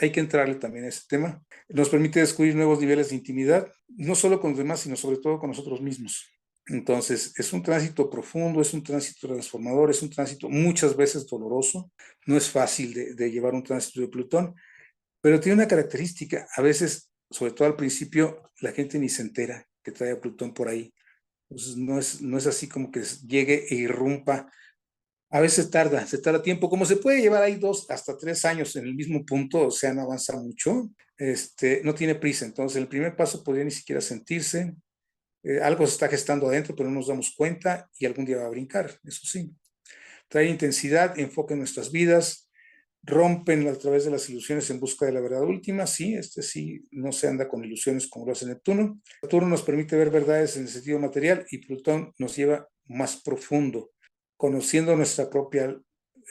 Hay que entrarle también a ese tema. Nos permite descubrir nuevos niveles de intimidad, no solo con los demás, sino sobre todo con nosotros mismos. Entonces, es un tránsito profundo, es un tránsito transformador, es un tránsito muchas veces doloroso. No es fácil de llevar un tránsito de Plutón, pero tiene una característica. A veces, sobre todo al principio, la gente ni se entera que trae a Plutón por ahí. Entonces, no es así como que llegue e irrumpa. A veces se tarda tiempo, como se puede llevar ahí 2 hasta 3 años en el mismo punto, o sea, no avanza mucho, no tiene prisa. Entonces, el primer paso podría ni siquiera sentirse, algo se está gestando adentro, pero no nos damos cuenta y algún día va a brincar, eso sí. Trae intensidad, enfoque en nuestras vidas, rompen a través de las ilusiones en busca de la verdad última, sí, sí, no se anda con ilusiones como lo hace Neptuno. Saturno nos permite ver verdades en el sentido material y Plutón nos lleva más profundo, conociendo nuestra propia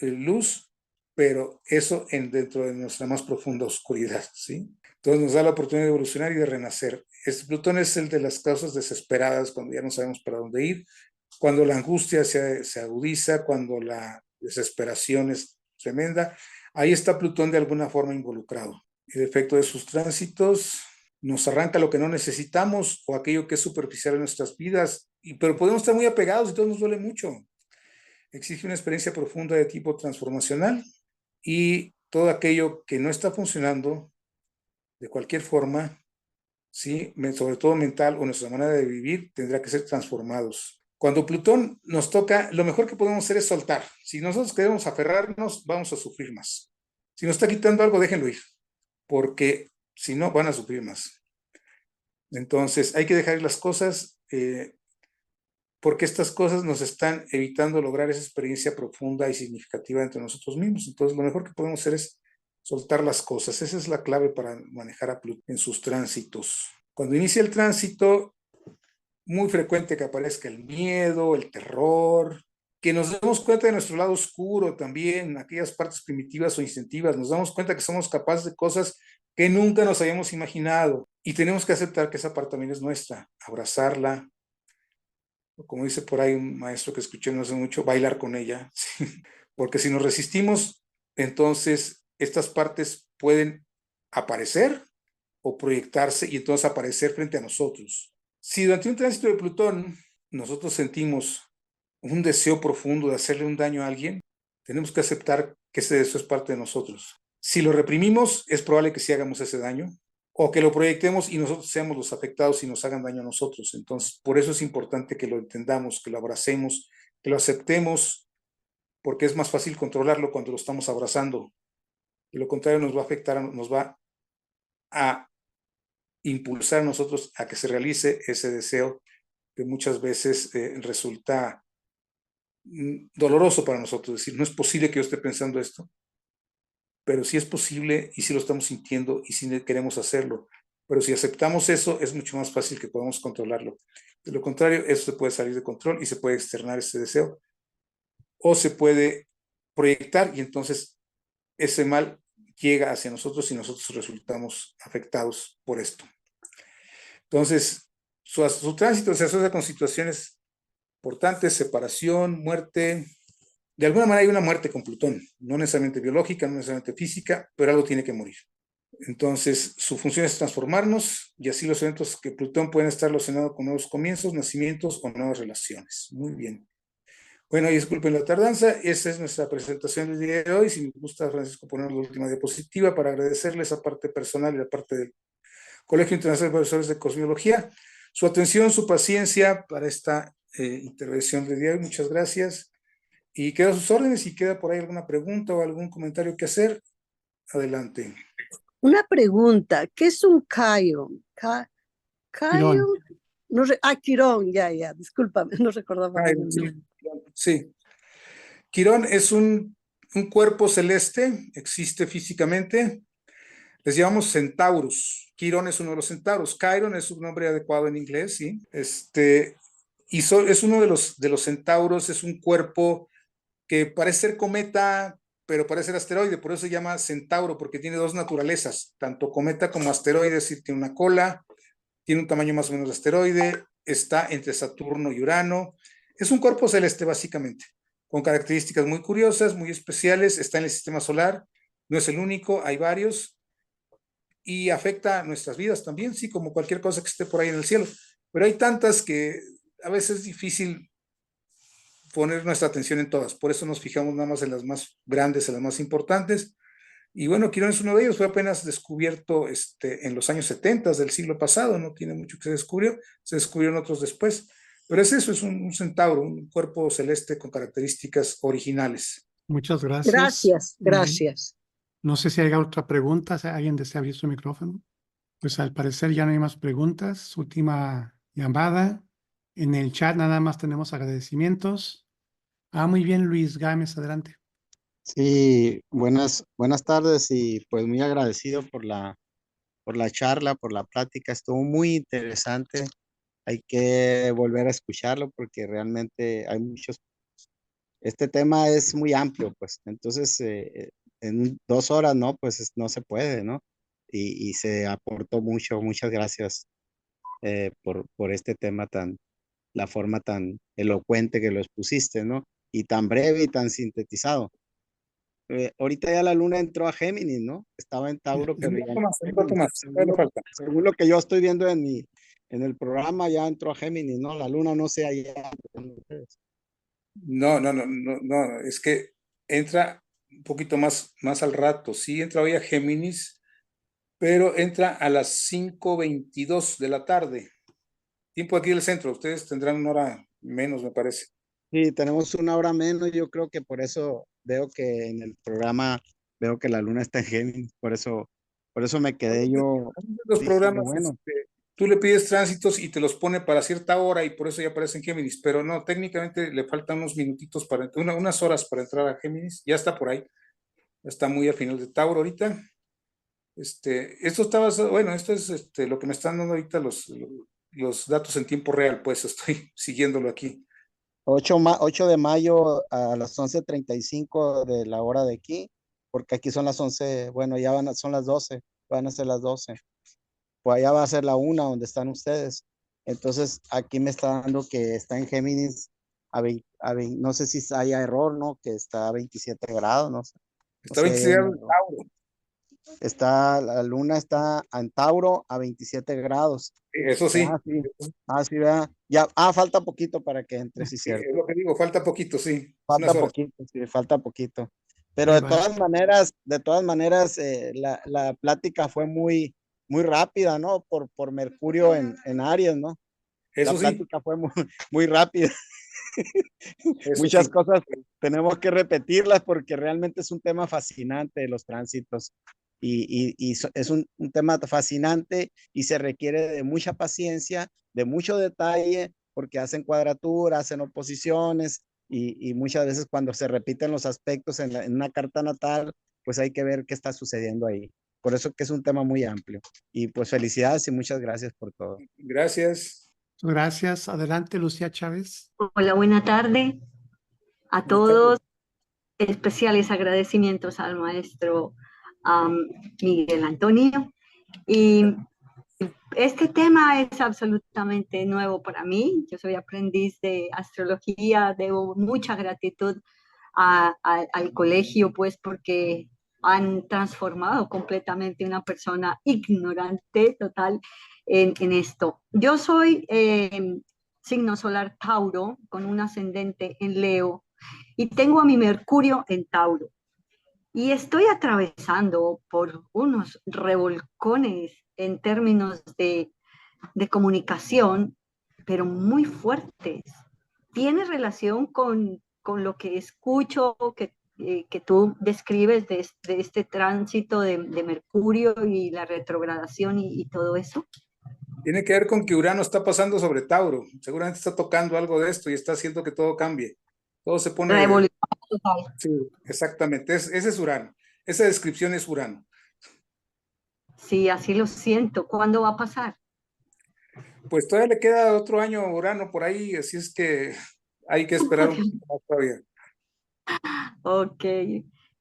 luz, pero eso dentro de nuestra más profunda oscuridad, ¿sí? Entonces nos da la oportunidad de evolucionar y de renacer. Plutón es el de las causas desesperadas, cuando ya no sabemos para dónde ir, cuando la angustia se agudiza, cuando la desesperación es tremenda. Ahí está Plutón de alguna forma involucrado. El efecto de sus tránsitos nos arranca lo que no necesitamos o aquello que es superficial en nuestras vidas, pero podemos estar muy apegados y todo nos duele mucho. Exige una experiencia profunda de tipo transformacional y todo aquello que no está funcionando de cualquier forma, ¿sí? Sobre todo mental o nuestra manera de vivir, tendrá que ser transformados. Cuando Plutón nos toca, lo mejor que podemos hacer es soltar. Si nosotros queremos aferrarnos, vamos a sufrir más. Si nos está quitando algo, déjenlo ir, porque si no, van a sufrir más. Entonces, hay que dejar las cosas, porque estas cosas nos están evitando lograr esa experiencia profunda y significativa entre nosotros mismos. Entonces, lo mejor que podemos hacer es soltar las cosas. Esa es la clave para manejar a Plutón en sus tránsitos. Cuando inicia el tránsito, muy frecuente que aparezca el miedo, el terror, que nos demos cuenta de nuestro lado oscuro también, aquellas partes primitivas o instintivas, nos damos cuenta que somos capaces de cosas que nunca nos habíamos imaginado y tenemos que aceptar que esa parte también es nuestra, abrazarla, o como dice por ahí un maestro que escuché no hace mucho, bailar con ella, porque si nos resistimos, entonces estas partes pueden aparecer o proyectarse y entonces aparecer frente a nosotros. Si durante un tránsito de Plutón nosotros sentimos un deseo profundo de hacerle un daño a alguien, tenemos que aceptar que ese deseo es parte de nosotros. Si lo reprimimos, es probable que sí hagamos ese daño, o que lo proyectemos y nosotros seamos los afectados y nos hagan daño a nosotros. Entonces, por eso es importante que lo entendamos, que lo abracemos, que lo aceptemos, porque es más fácil controlarlo cuando lo estamos abrazando. De lo contrario, nos va a afectar, nos va a impulsar a nosotros a que se realice ese deseo que muchas veces resulta doloroso para nosotros. Es decir, no es posible que yo esté pensando esto, pero sí es posible y sí lo estamos sintiendo y sí queremos hacerlo. Pero si aceptamos eso, es mucho más fácil que podamos controlarlo. De lo contrario, eso se puede salir de control y se puede externar ese deseo o se puede proyectar y entonces ese mal llega hacia nosotros y nosotros resultamos afectados por esto. Entonces, su tránsito se asocia con situaciones importantes, separación, muerte. De alguna manera hay una muerte con Plutón, no necesariamente biológica, no necesariamente física, pero algo tiene que morir. Entonces, su función es transformarnos y así los eventos que Plutón pueden estar relacionados con nuevos comienzos, nacimientos o nuevas relaciones. Muy bien. Bueno, y disculpen la tardanza, esa es nuestra presentación del día de hoy. Si me gusta, Francisco, poner la última diapositiva para agradecerles esa parte personal y la parte del Colegio Internacional de Profesores de Cosmología, su atención, su paciencia para esta intervención del día de hoy. Muchas gracias. Y quedo a sus órdenes. Si queda por ahí alguna pregunta o algún comentario que hacer, adelante. Una pregunta, ¿qué es un Chiron? Quirón. Chiron, no Quirón, ya, discúlpame, no recordaba bien el nombre. Sí. Quirón es un cuerpo celeste, existe físicamente. Les llamamos centauros. Quirón es uno de los centauros. Chiron es un nombre adecuado en inglés, ¿sí? Es uno de los centauros, es un cuerpo que parece ser cometa, pero parece ser asteroide, por eso se llama centauro, porque tiene dos naturalezas, tanto cometa como asteroide, es decir, tiene una cola, tiene un tamaño más o menos de asteroide, está entre Saturno y Urano, es un cuerpo celeste básicamente, con características muy curiosas, muy especiales, está en el sistema solar, no es el único, hay varios, y afecta a nuestras vidas también, sí, como cualquier cosa que esté por ahí en el cielo, pero hay tantas que a veces es difícil poner nuestra atención en todas, por eso nos fijamos nada más en las más grandes, en las más importantes, y bueno, Quirón es uno de ellos, fue apenas descubierto en los años 70 del siglo pasado, no tiene mucho que se descubrieron otros después, pero es eso, es un centauro, un cuerpo celeste con características originales. Muchas gracias. Gracias. No sé si hay otra pregunta, si alguien desea abrir su micrófono. Pues al parecer ya no hay más preguntas. Última llamada. En el chat nada más tenemos agradecimientos. Muy bien, Luis Gámez, adelante. Sí, buenas tardes y pues muy agradecido por la charla, por la plática. Estuvo muy interesante. Hay que volver a escucharlo porque realmente hay muchos. Este tema es muy amplio, pues. Entonces, en 2 horas, ¿no? Pues no se puede, ¿no? Y se aportó mucho. Muchas gracias por este tema la forma tan elocuente que lo expusiste, ¿no? Y tan breve y tan sintetizado. Ahorita ya la luna entró a Géminis, ¿no? Estaba en Tauro, pero ya Un poco más, falta. según lo que yo estoy viendo en el programa, ya entró a Géminis, ¿no? La luna no sé allá. No, es que entra un poquito más al rato, sí, entra hoy a Géminis, pero entra a las 5:22 de la tarde, tiempo aquí del centro, ustedes tendrán una hora menos me parece. Sí, tenemos 1 hora menos. Yo creo que por eso veo que en el programa veo que la luna está en Géminis. Por eso me quedé yo. Los Dije, programas, bueno, tú le pides tránsitos y te los pone para cierta hora y por eso ya aparece en Géminis, pero no, técnicamente le faltan unos minutitos unas horas para entrar a Géminis, ya está por ahí, ya está muy al final de Tauro ahorita. Esto está basado, bueno, esto es lo que me están dando ahorita los datos en tiempo real, pues estoy siguiéndolo aquí. 8 de mayo a las 11:35 de la hora de aquí, porque aquí son las 11, bueno, son las 12, van a ser las 12. Pues allá va a ser la 1 donde están ustedes. Entonces, aquí me está dando que está en Géminis no sé si haya error, ¿no? Que está a 27 grados, no sé. No Está sé si hay 26 un grados de error. Tauro. La luna está en Tauro a 27 grados. Eso sí, Sí, ¿verdad? Ya, falta poquito para que entre, sí, sí, es cierto. lo que digo, falta poquito, sí, Falta unas horas. poquito, sí, falta poquito. Pero Ahí de va. todas maneras, la plática fue muy rápida, ¿no? Por Mercurio en Aries, ¿no? La Eso sí, plática fue muy, muy rápida. eso Muchas sí. cosas tenemos que repetirlas porque realmente es un tema fascinante de los tránsitos. Es un tema fascinante y se requiere de mucha paciencia, de mucho detalle, porque hacen cuadraturas, hacen oposiciones y muchas veces cuando se repiten los aspectos en una carta natal, pues hay que ver qué está sucediendo ahí. Por eso que es un tema muy amplio. Y pues felicidades y muchas gracias por todo. Gracias. Gracias. Adelante, Lucía Chávez. Hola, buena tarde a Buenas tardes. todos. Especiales agradecimientos al maestro Miguel Antonio. Y este tema es absolutamente nuevo para mí. Yo soy aprendiz de astrología, debo mucha gratitud al colegio, pues porque han transformado completamente una persona ignorante total en esto. Yo soy signo solar Tauro con un ascendente en Leo y tengo a mi Mercurio en Tauro. Y estoy atravesando por unos revolcones en términos de comunicación, pero muy fuertes. Tiene relación con lo que escucho, que tú describes de este tránsito de Mercurio y la retrogradación y todo eso. Tiene que ver con que Urano está pasando sobre Tauro. Seguramente está tocando algo de esto y está haciendo que todo cambie. Todo se pone. Revolución total. Sí, exactamente. Ese es Urano. Esa descripción es Urano. Sí, así lo siento. ¿Cuándo va a pasar? Pues todavía le queda otro año a Urano por ahí, así es que hay que esperar un poquito más todavía. Ok,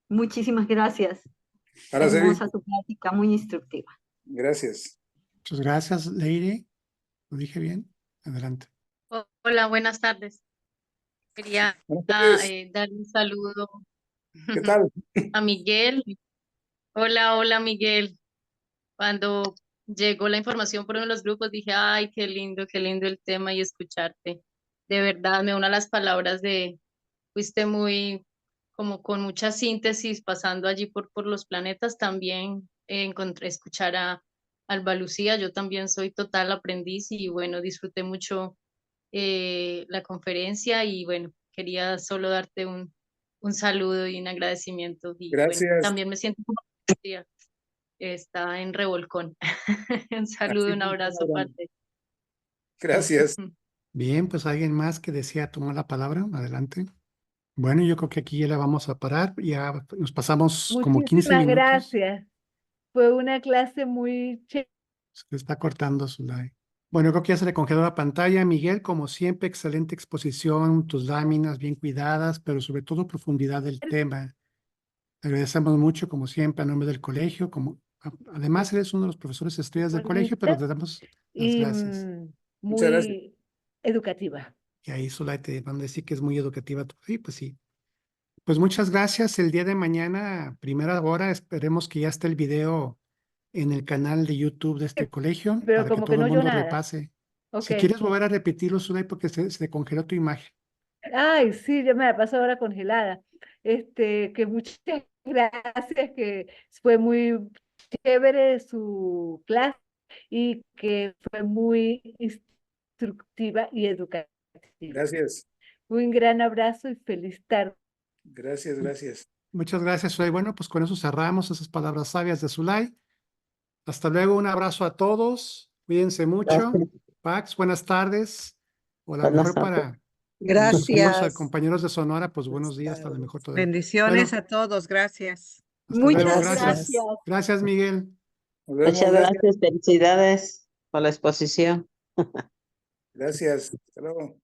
muchísimas gracias. Para servir. Hermosa tu plática, muy instructiva. Gracias. Muchas gracias, Leire. ¿Lo dije bien? Adelante. Hola, buenas tardes. Quería Buenas tardes. dar un saludo ¿Qué tal? a Miguel. Hola, Miguel. Cuando llegó la información por uno de los grupos, dije, ay, qué lindo el tema y escucharte. De verdad, me uno a las palabras fuiste muy, como con mucha síntesis, pasando allí por los planetas. También encontré escuchar a Alba Lucía. Yo también soy total aprendiz y bueno, disfruté mucho la conferencia y bueno, quería solo darte un saludo y un agradecimiento y bueno, Gracias. también me siento como que está en revolcón. Un saludo, Así un abrazo funciona. parte. Gracias. Bien, pues alguien más que desea tomar la palabra. Adelante. Bueno, yo creo que aquí ya la vamos a parar. Ya nos pasamos como 15 Muchísimas minutos. gracias. Fue una clase muy chévere. Se está cortando su live. Bueno, yo creo que ya se le congeló la pantalla. Miguel, como siempre, excelente exposición, tus láminas bien cuidadas, pero sobre todo profundidad del tema. Agradecemos mucho, como siempre, a nombre del colegio. Además, eres uno de los profesores estrellas del colegio, pero te damos las Y gracias. Muchas gracias. muy educativa. Y ahí, Zulay, te van a decir que es muy educativa. Sí, pues sí. Pues muchas gracias. El día de mañana, primera hora, esperemos que ya esté el video en el canal de YouTube de este colegio Pero para que como que todo no el oyó mundo nada. repase. Ok. Si quieres volver a repetirlo, Zulay, porque se congeló tu imagen. Ay, sí, ya me la paso ahora congelada. Que muchas gracias, que fue muy chévere su clase y que fue muy instructiva y educativa. Gracias, Un gran abrazo y feliz tarde. gracias, gracias. Muchas gracias, Zulay. Bueno, pues con eso cerramos esas palabras sabias de Zulay. Hasta luego, un abrazo a todos. Cuídense mucho. Gracias. Pax, buenas tardes. O a lo Buenas mejor tardes. para nuestros primos Gracias. compañeros de Sonora, pues buenos días, a lo mejor todavía. Bendiciones Bueno, a todos, gracias. hasta luego, Muchas gracias. gracias. Gracias, Miguel. Nos vemos, Muchas gracias, felicidades por la exposición. Gracias. Hasta luego.